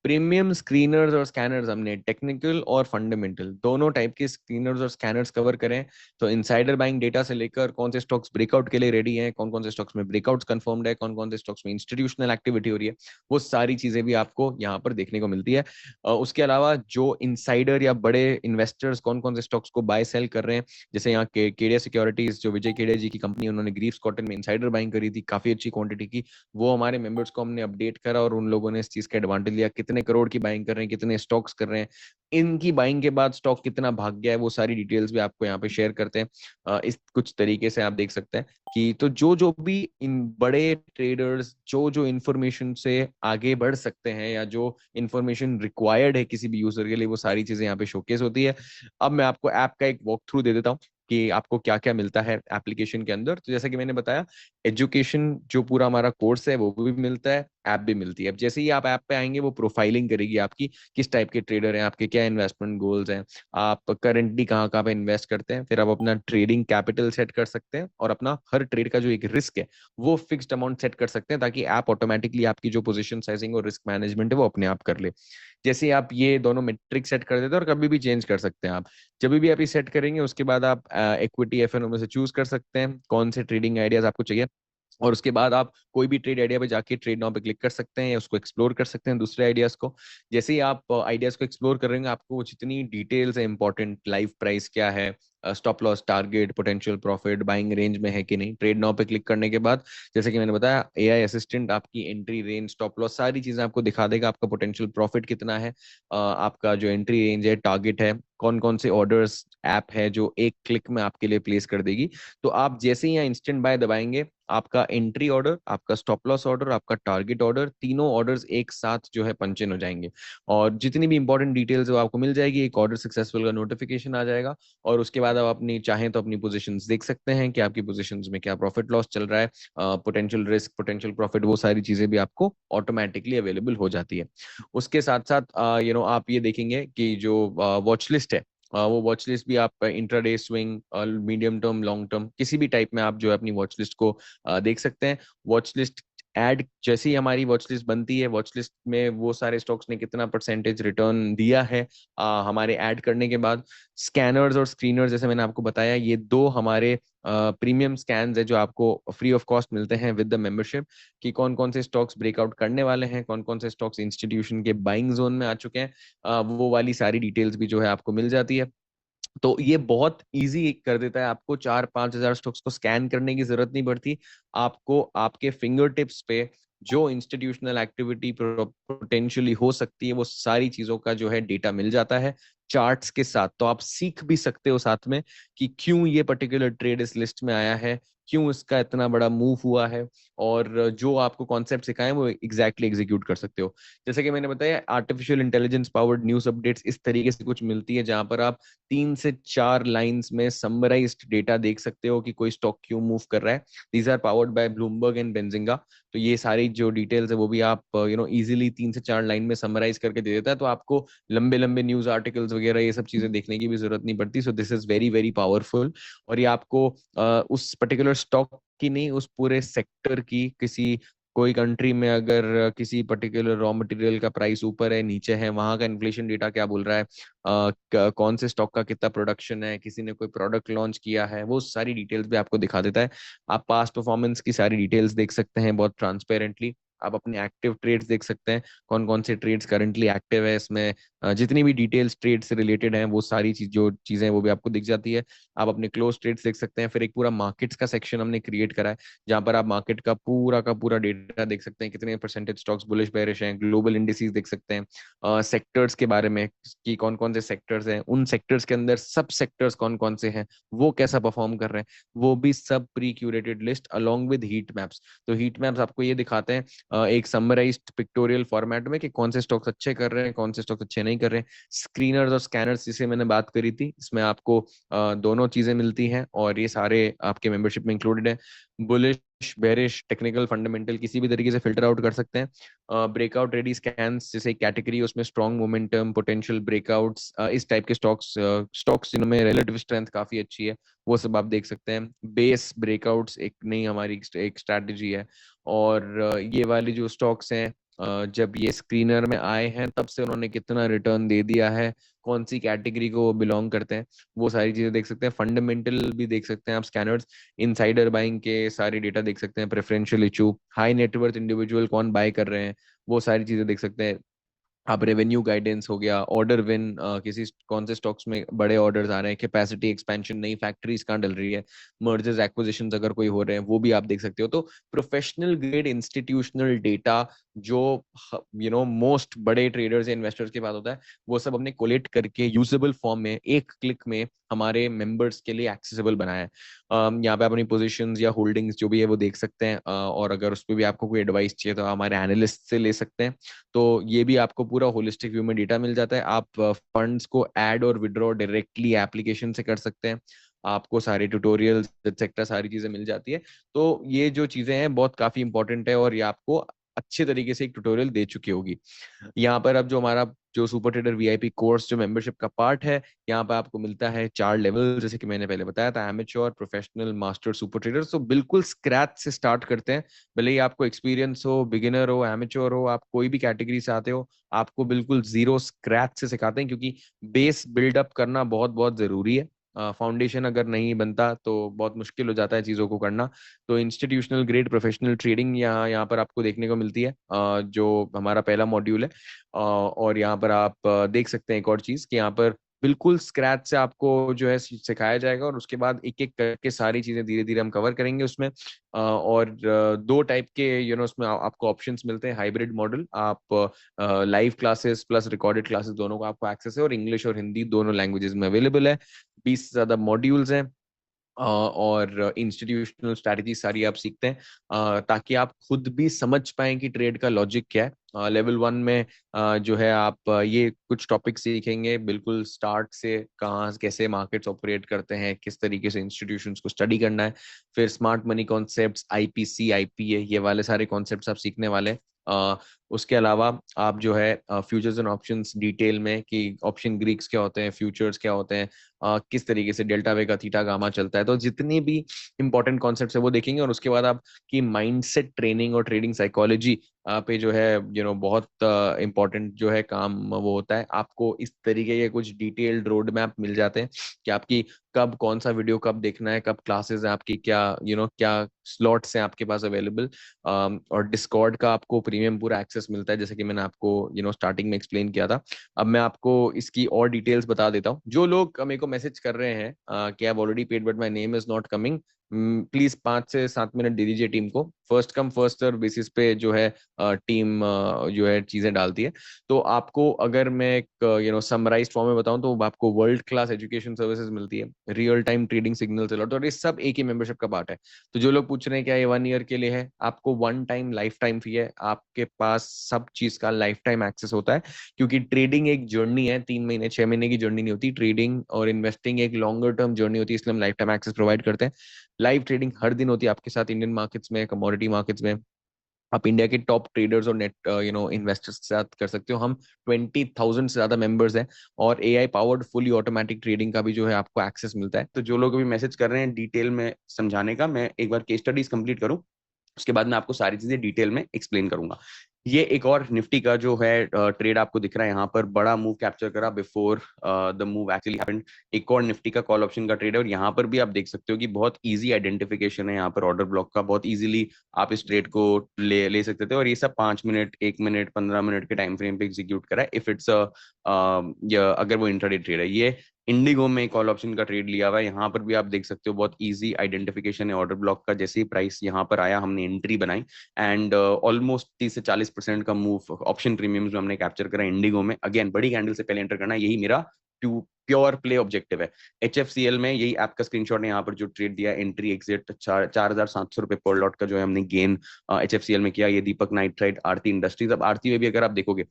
प्रीमियम स्क्रीनर्स और स्कैनर्स हमने टेक्निकल और फंडामेंटल दोनों टाइप के स्क्रीनर्स और स्कैनर्स कवर करें। तो इनसाइडर बाइंग डेटा से लेकर कौन से स्टॉक्स ब्रेकआउट के लिए रेडी हैं, कौन कौन से स्टॉक्स में ब्रेकआउट्स कंफर्म्ड है, कौन कौन से स्टॉक्स में इंस्टीट्यूशनल एक्टिविटी हो रही है, वो सारी चीजें भी आपको यहाँ पर देखने को मिलती है। उसके अलावा जो इनसाइडर या बड़े इन्वेस्टर्स कौन कौन से स्टॉक्स को बाय सेल कर रहे हैं, जैसे यहाँ केडिया सिक्योरिटीज जो विजय केडिया जी की कंपनी, उन्होंने ग्रीव्स कॉटन में इनसाइडर बाइंग करी थी काफी अच्छी क्वांटिटी की, वो हमारे मेंबर्स को हमने अपडेट करा और उन लोगों ने इस चीज का एडवांटेज लिया, कितने करोड़ की बाइंग कर रहे हैं, कितने स्टॉक्स कर रहे हैं, इनकी बाइंग के बाद स्टॉक कितना भाग गया है, वो सारी डिटेल्स भी आपको यहाँ पे शेयर करते हैं। इस कुछ तरीके से आप देख सकते हैं कि तो जो जो भी इन बड़े ट्रेडर्स जो जो इंफॉर्मेशन से आगे बढ़ सकते हैं या जो इंफॉर्मेशन रिक्वायर्ड है किसी भी यूजर के लिए, वो सारी चीजें यहाँ पे शोकेस होती है। अब मैं आपको ऐप का एक वॉक थ्रू दे देता हूँ कि आपको क्या क्या मिलता है एप्लीकेशन के अंदर। तो जैसा कि मैंने बताया, एजुकेशन जो पूरा हमारा कोर्स है वो भी मिलता है, ऐप भी मिलती है। अब जैसे ही आप ऐप पे आएंगे वो प्रोफाइलिंग करेगी आपकी, किस टाइप के ट्रेडर हैं, आपके क्या इन्वेस्टमेंट गोल्स हैं, आप करंटली कहाँ कहाँ पे इन्वेस्ट करते हैं, फिर आप अपना ट्रेडिंग कैपिटल सेट कर सकते हैं और अपना हर ट्रेड का जो एक रिस्क है वो फिक्स्ड अमाउंट सेट कर सकते हैं, ताकि ऐप ऑटोमेटिकली आपकी जो पोजीशन साइजिंग और रिस्क मैनेजमेंट है वो अपने आप कर ले। जैसे ही आप ये दोनों मेट्रिक सेट कर देते हैं, और कभी भी चेंज कर सकते हैं आप, जब भी आप ये सेट करेंगे उसके बाद आप इक्विटी एफएनओ में से चूज कर सकते हैं कौन से ट्रेडिंग आइडियाज आपको चाहिए, और उसके बाद आप कोई भी ट्रेड आइडिया पे जाके ट्रेड नाउ पे क्लिक कर सकते हैं या उसको एक्सप्लोर कर सकते हैं दूसरे आइडियाज को। जैसे ही आप आइडियाज को एक्सप्लोर करेंगे, आपको जितनी डिटेल्स है इंपॉर्टेंट, लाइव प्राइस क्या है, stop loss, target, potential profit, buying range में है कि नहीं, ट्रेड नाउ पे क्लिक करने के बाद जैसे कि मैंने बताया, एआई असिस्टेंट आपकी एंट्री रेंज, स्टॉप लॉस, सारी चीजें आपको दिखा देगा, आपका पोटेंशियल प्रॉफिट कितना है, आपका जो एंट्री रेंज है, टारगेट है, कौन कौन से ऑर्डर्स ऐप है जो एक क्लिक में आपके लिए प्लेस कर देगी। तो आप जैसे ही यहाँ इंस्टेंट बाय दबाएंगे, आपका एंट्री ऑर्डर, आपका स्टॉप लॉस ऑर्डर, आपका टारगेट ऑर्डर, तीनों ऑर्डर्स एक साथ जो है पंच इन हो जाएंगे, और जितनी भी इंपॉर्टेंट डिटेल्स है वो आपको मिल जाएगी, एक ऑर्डर सक्सेसफुल का नोटिफिकेशन आ जाएगा, और उसके बाद आप अपनी चाहें तो अपनी पोजीशंस देख सकते हैं कि आपकी पोजीशंस में क्या प्रॉफिट लॉस चल रहा है, पोटेंशियल रिस्क, पोटेंशियल प्रॉफिट, वो सारी चीजें भी आपको ऑटोमेटिकली अवेलेबल हो जाती है। उसके साथ साथ आप ये देखेंगे कि जो वॉच लिस्ट है, वो वॉच लिस्ट भी आप intraday, swing, medium term, long term, किसी भी टाइप में आप जो है अपनी वॉच लिस्ट को देख सकते हैं। वॉच लिस्ट ऐड जैसे ही हमारी वॉच लिस्ट बनती है, वॉच लिस्ट में वो सारे स्टॉक्स ने कितना परसेंटेज रिटर्न दिया है हमारे ऐड करने के बाद। स्कैनर्स और स्क्रीनर्स जैसे मैंने आपको बताया, ये दो हमारे प्रीमियम स्कैन्स है जो आपको फ्री ऑफ कॉस्ट मिलते हैं विद द मेंबरशिप, कि कौन कौन से स्टॉक्स ब्रेकआउट करने वाले हैं, कौन कौन से स्टॉक्स इंस्टीट्यूशन के बाइंग जोन में आ चुके हैं, वो वाली सारी डिटेल्स भी जो है आपको मिल जाती है। तो ये बहुत इजी कर देता है, आपको 4-5 हजार स्टॉक्स को स्कैन करने की जरूरत नहीं पड़ती, आपको आपके फिंगर टिप्स पे जो इंस्टीट्यूशनल एक्टिविटी पोटेंशियली हो सकती है वो सारी चीजों का जो है डेटा मिल जाता है चार्ट्स के साथ। तो आप सीख भी सकते हो साथ में कि क्यों ये पर्टिकुलर ट्रेड इस लिस्ट में आया है, क्यों इसका इतना बड़ा मूव हुआ है, और जो आपको कॉन्सेप्ट सिखाए वो एग्जैक्टली एग्जीक्यूट कर सकते हो। जैसे कि मैंने बताया, artificial intelligence powered news updates इस तरीके से कुछ मिलती है जहां पर आप 3 से 4 लाइंस में समराइज्ड डेटा देख सकते हो कि कोई स्टॉक क्यों मूव कर रहा है। These are powered by Bloomberg and Benzinga. तो ये सारी जो डिटेल्स है वो भी आप इजीली 3 से 4 लाइन में समराइज करके दे देता है, तो आपको लंबे लंबे न्यूज आर्टिकल्स वगैरह ये सब चीजें देखने की भी जरूरत नहीं पड़ती। So this is very very powerful. और ये आपको उस पर्टिकुलर स्टॉक की नहीं, उस पूरे सेक्टर की, किसी कोई कंट्री में अगर किसी पर्टिकुलर रॉ मटेरियल का प्राइस ऊपर है, नीचे है, वहां का इन्फ्लेशन डेटा क्या बोल रहा है, कौन से स्टॉक का कितना प्रोडक्शन है, किसी ने कोई प्रोडक्ट लॉन्च किया है, वो सारी डिटेल्स भी आपको दिखा देता है। आप पास्ट परफॉर्मेंस की सारी डिटेल्स देख सकते हैं बहुत ट्रांसपेरेंटली। आप अपने एक्टिव ट्रेड्स देख सकते हैं, कौन कौन से ट्रेड्स करंटली एक्टिव है इसमें, जितनी भी डिटेल्स ट्रेड से रिलेटेड हैं वो सारी जो चीजें हैं वो भी आपको दिख जाती है। आप अपने क्लोज ट्रेड्स देख सकते हैं। फिर एक पूरा मार्केट्स का सेक्शन हमने क्रिएट करा है जहां पर आप मार्केट का पूरा डेटा देख सकते हैं, कितने परसेंटेज स्टॉक्स बुलिश बेरिश हैं, ग्लोबल इंडिसेस देख सकते हैं, सेक्टर्स के बारे में कि कौन कौन से सेक्टर्स हैं, उन सेक्टर्स के अंदर सब सेक्टर्स कौन कौन से हैं, वो कैसा परफॉर्म कर रहे हैं, वो भी सब pre curated list along with heat maps. तो हीट मैप्स आपको ये दिखाते हैं एक समराइज्ड पिक्टोरियल फॉर्मेट में कि कौन से स्टॉक्स अच्छे कर रहे हैं, कौन से स्टॉक्स अच्छे नहीं कर रहे हैं। स्क्रीनर्स और स्कैनर्स जिसे मैंने बात करी थी, इसमें आपको दोनों चीजें मिलती हैं और ये सारे आपके मेंबरशिप में इंक्लूडेड है। बुलिश, बेरिश, टेक्निकल, फंडामेंटल किसी भी तरीके से फिल्टर आउट कर सकते हैं। ब्रेकआउट रेडी स्कैन्स जैसे कैटेगरी, उसमें स्ट्रॉन्ग मोमेंटम, पोटेंशियल ब्रेकआउट्स, इस टाइप के स्टॉक्स जिनमें रिलेटिव स्ट्रेंथ काफी अच्छी है, वो सब आप देख सकते हैं। बेस ब्रेकआउट्स एक नई हमारी एक स्ट्रैटेजी है। और ये वाली जो स्टॉक्स हैं जब ये स्क्रीनर में आए हैं तब से उन्होंने कितना रिटर्न दे दिया है, कौन सी कैटेगरी को वो बिलोंग करते हैं, वो सारी चीजें देख सकते हैं। फंडामेंटल भी देख सकते हैं आप स्कैनर्स, इनसाइडर बाइंग के सारे डेटा देख सकते हैं, preferential issue, high net worth individual कौन बाय कर रहे हैं, वो सारी चीजें देख सकते हैं आप। रेवेन्यू गाइडेंस हो गया, ऑर्डर विन, किसी कौन से स्टॉक्स में बड़े ऑर्डर्स आ रहे हैं, कैपेसिटी एक्सपेंशन, नई फैक्ट्रीज कहाँ डल रही है, मर्जर्स एक्विजिशंस अगर कोई हो रहे हैं वो भी आप देख सकते हो। तो प्रोफेशनल ग्रेड इंस्टीट्यूशनल डेटा जो मोस्ट बड़े ट्रेडर्स या इन्वेस्टर्स के पास होता है, वो सब हमने कोलेक्ट करके यूजेबल फॉर्म में एक क्लिक में हमारे मेंबर्स के लिए एक्सेसिबल बनाया है। यहाँ पे अपनी पोजीशंस या होल्डिंग्स जो भी है वो देख सकते हैं, और अगर उस पर भी आपको कोई एडवाइस चाहिए तो हमारे एनालिस्ट से ले सकते हैं। तो ये भी आपको पूरा होलिस्टिक व्यू में डेटा मिल जाता है। आप फंड्स को ऐड और विड्रॉ डायरेक्टली एप्लीकेशन से कर सकते हैं, आपको सारे ट्यूटोरियल्स एक्सेट्रा सारी चीजें मिल जाती है। तो ये जो चीजें हैं बहुत काफी इंपॉर्टेंट है, और ये आपको अच्छे तरीके से एक ट्यूटोरियल दे चुकी होगी। यहाँ पर अब जो हमारा जो सुपर ट्रेडर वीआईपी कोर्स जो मेंबरशिप का पार्ट है, यहाँ पर आपको मिलता है 4 लेवल, जैसे कि मैंने पहले बताया था, amateur, professional, master, super trader. तो बिल्कुल स्क्रैच से स्टार्ट करते हैं, भले ही आपको एक्सपीरियंस हो, बिगिनर हो, एमेच्योर हो, आप कोई भी कैटेगरी से आते हो, आपको बिल्कुल जीरो स्क्रैच से सिखाते हैं, क्योंकि बेस बिल्डअप करना बहुत बहुत जरूरी है। फाउंडेशन अगर नहीं बनता तो बहुत मुश्किल हो जाता है चीज़ों को करना। तो इंस्टीट्यूशनल ग्रेड प्रोफेशनल ट्रेडिंग यहाँ यहाँ पर आपको देखने को मिलती है, जो हमारा पहला मॉड्यूल है। और यहाँ पर आप देख सकते हैं एक और चीज़ कि यहाँ पर बिल्कुल स्क्रैच से आपको जो है सिखाया जाएगा, और उसके बाद एक एक करके सारी चीज़ें धीरे धीरे हम कवर करेंगे उसमें। और 2 टाइप के उसमें आपको ऑप्शंस मिलते हैं, हाइब्रिड मॉडल, आप live classes plus recorded classes दोनों का आपको एक्सेस है, और इंग्लिश और हिंदी दोनों लैंग्वेजेस में अवेलेबल है। 20 से ज्यादा मॉड्यूल्स हैं, और इंस्टीट्यूशनल स्ट्रैटेजी सारी आप सीखते हैं, ताकि आप खुद भी समझ पाएं कि ट्रेड का लॉजिक क्या है। लेवल 1 में जो है आप ये कुछ टॉपिक सीखेंगे बिल्कुल स्टार्ट से, कहाँ कैसे मार्केट्स ऑपरेट करते हैं, किस तरीके से इंस्टीट्यूशंस को स्टडी करना है। फिर smart money concepts, IPC, IPA, ये वाले सारे कॉन्सेप्ट्स आप सीखने वाले हैं। उसके अलावा आप जो है फ्यूचर्स एंड ऑप्शंस डिटेल में, कि ऑप्शन ग्रीक्स क्या होते हैं, फ्यूचर्स क्या होते हैं, किस तरीके से डेल्टा वेगा थीटा गामा चलता है, तो जितनी भी इंपॉर्टेंट कॉन्सेप्ट्स है वो देखेंगे। और उसके बाद आपकी माइंडसेट ट्रेनिंग और ट्रेडिंग साइकोलॉजी पे जो है बहुत इंपॉर्टेंट जो है काम वो होता है। आपको इस तरीके के कुछ डिटेल्ड रोड मैप मिल जाते हैं कि आपकी कब कौन सा वीडियो कब देखना है, कब क्लासेस हैं आपकी, क्या क्या स्लॉट्स हैं आपके पास अवेलेबल। और डिस्कॉर्ड का आपको प्रीमियम पूरा एक्सेस मिलता है, जैसे कि मैंने आपको स्टार्टिंग में एक्सप्लेन किया था। अब मैं आपको इसकी और डिटेल्स बता देता हूँ। जो लोग मेरे को मैसेज कर रहे हैं कि I already paid but my name is not coming, please 5 से 7 मिनट दे दीजिए टीम को। First come first serve basis पे जो है टीम जो है चीजें डालती है। तो आपको अगर मैं एक समराइज्ड फॉर्म में बताऊं, तो आपको वर्ल्ड क्लास एजुकेशन सर्विसेज मिलती है, real time trading signals alert, और ये सब एक ही मेंबरशिप का पार्ट है। तो जो लोग पूछ रहे हैं क्या ये 1 ईयर के लिए है, आपको 1 टाइम लाइफ टाइम फी है, आपके पास सब चीज का लाइफ टाइम एक्सेस होता है। क्योंकि ट्रेडिंग एक जर्नी है, 3 महीने 6 महीने की जर्नी नहीं होती। ट्रेडिंग और इन्वेस्टिंग एक लॉन्गर टर्म जर्नी होती है, इसलिए हम लाइफ टाइम एक्सेस प्रोवाइड करते हैं। लाइव ट्रेडिंग हर दिन होती है आपके साथ, इंडियन मार्केट्स में, कमोडिटी मार्केट्स में। आप इंडिया के टॉप ट्रेडर्स और नेट इन्वेस्टर्स के साथ कर सकते हो। हम 20,000 से ज्यादा मेंबर्स हैं, और AI powered fully automatic trading का भी जो है आपको एक्सेस मिलता है। तो जो लोग अभी मैसेज कर रहे हैं डिटेल में समझाने का, मैं एक बार केस स्टडीज कंप्लीट करूं, उसके बाद मैं आपको सारी चीजें डिटेल में एक्सप्लेन करूंगा। ये एक और निफ्टी का जो है ट्रेड आपको दिख रहा है यहाँ पर, बड़ा मूव कैप्चर करा before the move actually happened. एक और निफ्टी का कॉल ऑप्शन का ट्रेड है, और यहाँ पर भी आप देख सकते हो कि बहुत इजी आइडेंटिफिकेशन है यहाँ पर ऑर्डर ब्लॉक का, बहुत इजीली आप इस ट्रेड को ले सकते थे। और ये सब 5 मिनट, 1 मिनट, 15 मिनट के टाइम फ्रेम पे एग्जीक्यूट करा है, इफ इट्स अगर वो इंट्राडे ट्रेड है। ये इंडिगो में कॉल ऑप्शन का ट्रेड लिया हुआ है, यहाँ पर भी आप देख सकते हो बहुत इजी आइडेंटिफिकेशन है ऑर्डर ब्लॉक का। जैसे ही प्राइस यहाँ पर आया, हमने एंट्री बनाई, एंड ऑलमोस्ट 30 से 40% का मूव ऑप्शन प्रीमियम जो हमने कैप्चर करा इंडिगो में। अगेन बड़ी कैंडल से पहले एंटर करना, यही मेरा प्योर प्ले ऑब्जेक्टिव है। HFCL में यही ऐप का स्क्रीनशॉट है, यहाँ पर जो ट्रेड दिया, एंट्री एग्जिट, 4,700 रुपए पर लॉट का जो है हमने गेन HFCL में किया। ये दीपक नाइट्राइट, आरती इंडस्ट्रीज। अब आरती में भी अगर आप देखोगे,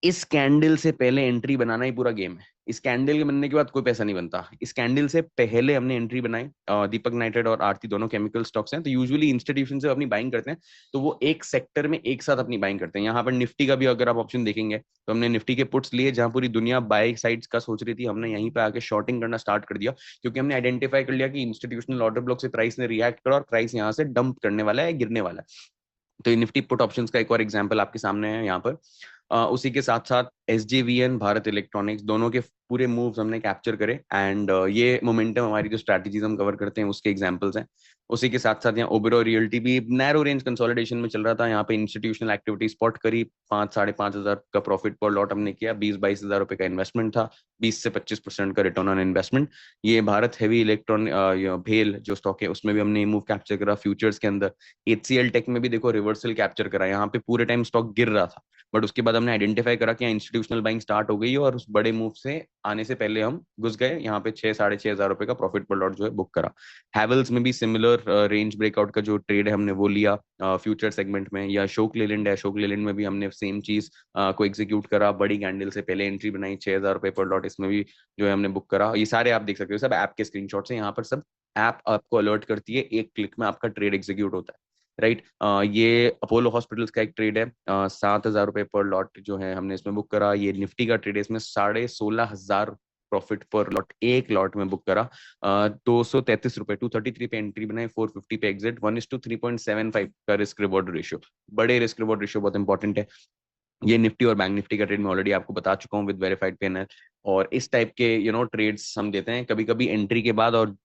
इस कैंडल से पहले एंट्री बनाना ही पूरा गेम है। इस कैंडल के बनने के बाद कोई पैसा नहीं बनता। इस कैंडल से पहले हमने एंट्री बनाई। दीपक नाइट्राइट और आरती दोनों केमिकल स्टॉक्स हैं, तो यूजुअली इंस्टीट्यूशन से अपनी बाइंग करते हैं, तो वो एक सेक्टर में एक साथ अपनी बाइंग करते हैं। यहाँ पर निफ्टी का भी अगर आप ऑप्शन देखेंगे, तो हमने निफ्टी के पुट्स लिए, जहां पूरी दुनिया बाय साइड्स का सोच रही थी, हमने यहीं पे आके शॉर्टिंग करना स्टार्ट कर दिया, क्योंकि हमने आइडेंटिफाई कर लिया कि इंस्टीट्यूशनल ऑर्डर ब्लॉक से प्राइस ने रिएक्ट करा, और प्राइस यहाँ से डंप करने वाला है, गिरने वाला है। तो ये निफ्टी पुट ऑप्शंस का एक और एग्जांपल आपके सामने है यहाँ पर। उसी के साथ साथ SJVN, भारत इलेक्ट्रॉनिक्स, दोनों के पूरे मूव्स हमने कैप्चर करे एंड ये मोमेंटम हमारी जो स्ट्रैटेजीज हम कवर करते हैं उसके एग्जांपल्स हैं। उसी के साथ साथ यहाँ ओबेरॉय रियल्टी भी नैरो रेंज कंसोलिडेशन में चल रहा था, यहाँ पे इंस्टीट्यूशनल एक्टिविटी स्पॉट करी, 5-5.5 हज़ार का प्रॉफिट पर लॉट हमने किया, 20-22 हज़ार रुपए का इन्वेस्टमेंट था, 20 से 25% का रिटर्न ऑन इन्वेस्टमेंट। ये भारत हेवी इलेक्ट्रॉनिक भेल जो स्टॉक है उसमें भी हमने मूव कैप्चर करा, फ्यूचर्स के अंदर। HCL टेक में भी देखो रिवर्सल कैप्चर करा, यहाँ पे पूरे टाइम स्टॉक गिर रहा था बट उसके बाद हमने आइडेंटिफाई करा कि इंस्टीट्यूशनल बाइंग स्टार्ट हो गई है और उस बड़े मूव से आने से पहले हम घुस गए, यहाँ पे 6-6.5 हज़ार रुपए का प्रॉफिट पर लॉट जो है बुक करा। हैवल्स में भी सिमिलर रेंज ब्रेकआउट का जो ट्रेड है हमने वो लिया फ्यूचर सेगमेंट में। या अशोक लेलैंड है, अशोक लेलैंड में भी हमने सेम चीज को एग्जीक्यूट करा, बड़ी कैंडल से पहले एंट्री बनाई, 6 हज़ार रुपए पर लॉट इसमें भी जो है हमने बुक करा। ये सारे आप देख सकते हो, सब ऐप के स्क्रीनशॉट्स हैं, यहाँ पर सब ऐप आपको अलर्ट करती है, एक क्लिक में आपका ट्रेड एग्जीक्यूट होता है, राइट। ये अपोलो हॉस्पिटल्स का एक ट्रेड है, 7 हज़ार रुपए पर लॉट जो है हमने इसमें बुक करा। ये निफ्टी का ट्रेड है, इसमें 16,500 प्रॉफिट पर लॉट एक लॉट में बुक करा। 233 रुपए, 233 पे एंट्री बनाई, 450 पे एग्जिट, 1:3.75 का रिस्क रिवॉर्ड रेशियो। बड़े रिस्क रिवॉर्ड रेशियो बहुत इंपॉर्टेंट है। ये निफ्टी और बैंक निफ्टी का ट्रेड मैं ऑलरेडी आपको बता चुका हूँ विद वेरीफाइड पेनल। और इस टाइप के ट्रेड्स हम देते हैं कभी कभी एंट्री के बाद, और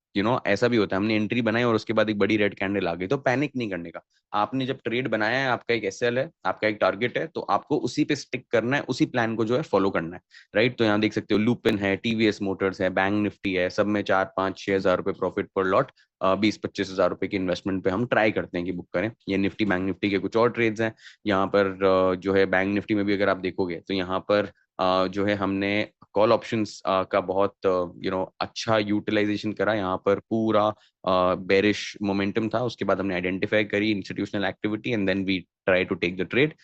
ऐसा भी होता है हमने एंट्री बनाई और उसके बाद एक बड़ी रेड कैंडल आ गई, तो पैनिक नहीं करने का। आपने जब ट्रेड बनाया है, आपका एक SL है, आपका एक टारगेट है, तो आपको उसी पे स्टिक करना है, उसी प्लान को जो है फॉलो करना है, राइट। तो यहाँ देख सकते हो लुपिन है, TVS मोटर्स है, बैंक निफ्टी है, सब में 4-5-6 हज़ार रुपए प्रॉफिट पर लॉट, 20-25 हज़ार रुपए की इन्वेस्टमेंट पे हम ट्राई करते हैं कि बुक करें। ये निफ्टी बैंक निफ्टी के कुछ और ट्रेड्स हैं। यहाँ पर जो है बैंक निफ्टी में भी अगर आप देखोगे तो यहाँ पर जो है हमने कॉल ऑप्शंस का बहुत अच्छा यूटिलाइजेशन करा। यहाँ पर पूरा बेरिश मोमेंटम था, उसके बाद हमने आइडेंटिफाई करी institutional activity and then we try to take the trade.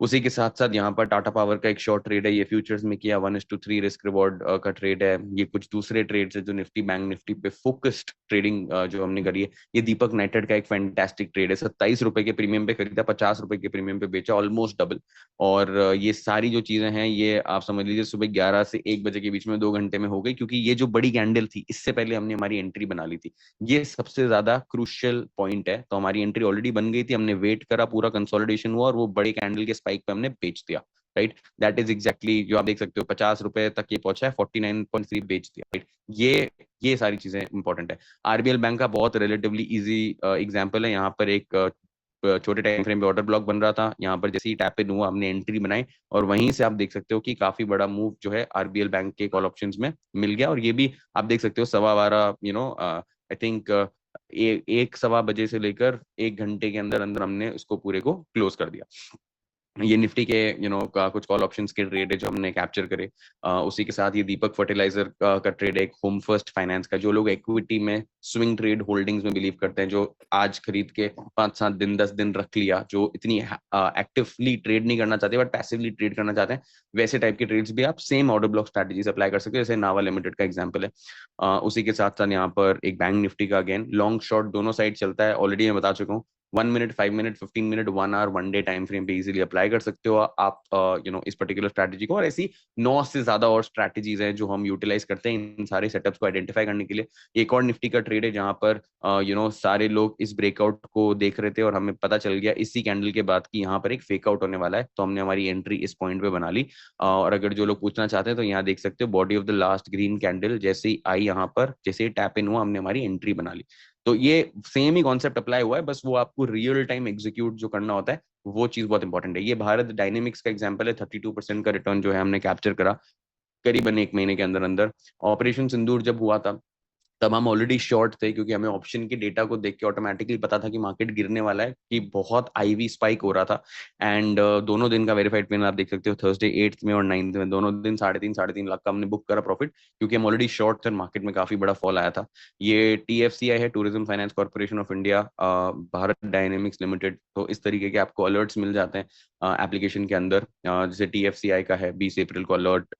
उसी के साथ साथ यहाँ पर टाटा पावर का एक शॉर्ट ट्रेड है, ये फ्यूचर्स में किया, 1:3 रिस्क रिवॉर्ड का ट्रेड है। ये कुछ दूसरे ट्रेड्स है जो निफ्टी बैंक निफ्टी पे फोकस्ड ट्रेडिंग जो हमने करी है। ये दीपक नाइट्रेट का एक फैंटास्टिक ट्रेड है, 27 रुपए के प्रीमियम पे खरीदा, 50 रुपए के प्रीमियम पे बेचा, ऑलमोस्ट डबल। और ये सारी जो चीजें हैं ये आप समझ लीजिए सुबह 11 से 1 बजे के बीच में 2 घंटे में हो गई, क्योंकि ये जो बड़ी कैंडल थी इससे पहले हमने हमारी एंट्री बना ली थी। ये सबसे ज्यादा क्रूशियल पॉइंट है। तो हमारी एंट्री ऑलरेडी बन गई थी, हमने वेट करा, पूरा कंसोलिडेशन हुआ और वो बड़ी कैंडल के स्पाइक पे हमने बेच दिया, राइट। दैट इज एग्जैक्टली जो आप देख सकते हो, 50 रुपए तक ये पहुंचा है, 49.3 बेच दिया, राइट। ये सारी चीजें इंपॉर्टेंट है। RBL बैंक का बहुत रिलेटिवली इजी एग्जांपल है। यहाँ पर एक छोटे टाइम फ्रेम पे ऑर्डर ब्लॉक बन रहा था, यहाँ पर जैसे ही टैप इन हुआ हमने एंट्री बनाई और वहीं से आप देख सकते हो कि काफी बड़ा मूव जो है RBL बैंक के कॉल ऑप्शंस में मिल गया। और ये भी आप देख सकते हो 12:15 आई थिंक 1-1:15 से लेकर 1 घंटे के अंदर अंदर हमने इसको पूरे को क्लोज कर दिया। ये निफ्टी के का कुछ कॉल ऑप्शंस के ट्रेड है जो हमने कैप्चर करे। उसी के साथ ये दीपक फर्टिलाइजर का ट्रेड है, एक होम फर्स्ट फाइनेंस का। जो लोग इक्विटी में स्विंग ट्रेड होल्डिंग्स में बिलीव करते हैं, जो आज खरीद के 5-7 दिन 10 दिन रख लिया, जो इतनी एक्टिवली ट्रेड नहीं करना चाहते बट पैसिवली ट्रेड करना चाहते हैं, वैसे टाइप के ट्रेड्स भी आप same order block strategies apply कर सकते हो, जैसे नावा लिमिटेड का एग्जाम्पल है। उसी के साथ साथ यहाँ पर एक बैंक निफ्टी का अगेन लॉन्ग शॉर्ट दोनों साइड चलता है, ऑलरेडी मैं बता चुका हूँ। 1 minute, 5 minute, 15 minute, 1 hour, 1 day time frame पे इजीली अप्लाई कर सकते हो आप इस पर्टिकुलर स्ट्रैटेजी को। और ऐसी 9 से ज्यादा और स्ट्रैटेजीज हैं जो हम यूटिलाइज करते हैं इन सारे सेटअप्स को आइडेंटिफाई करने के लिए। एक और निफ्टी का ट्रेड है जहां पर सारे लोग इस ब्रेकआउट को देख रहे थे और हमें पता चल गया इसी कैंडल के बाद कि यहाँ पर एक फेक आउट होने वाला है, तो हमने हमारी एंट्री इस पॉइंट पे बना ली। और अगर जो लोग पूछना चाहते हैं तो यहाँ देख सकते हो body of the last green candle जैसे ही आई, यहाँ पर जैसे ही टैप इन हुआ हमने हमारी एंट्री बना ली। तो ये सेम ही कॉन्सेप्ट अप्लाई हुआ है, बस वो आपको रियल टाइम एग्जीक्यूट जो करना होता है वो चीज बहुत इंपॉर्टेंट है। ये भारत डायनेमिक्स का एग्जांपल है, 32% का रिटर्न जो है हमने कैप्चर करा करीबन 1 महीने के अंदर अंदर। ऑपरेशन सिंदूर जब हुआ था तब हम ऑलरेडी शॉर्ट थे, क्योंकि हमें ऑप्शन के डेटा को देख के ऑटोमेटिकली पता था कि मार्केट गिरने वाला है, कि बहुत आईवी स्पाइक हो रहा था। एंड दोनों दिन का वेरीफाइड पेन आप देख सकते हो, थर्सडे 8th में और 9th में दोनों दिन 3.5 लाख का हमने बुक करा प्रॉफिट, क्योंकि हम ऑलरेडी शॉर्ट थे, मार्केट में काफी बड़ा फॉल आया था। ये TFCI है, tourism finance corporation of India, Bharat dynamics limited. तो इस तरीके के आपको अलर्ट्स मिल जाते हैं एप्लीकेशन के अंदर। जैसे TFCI का है 20 अप्रैल को अलर्ट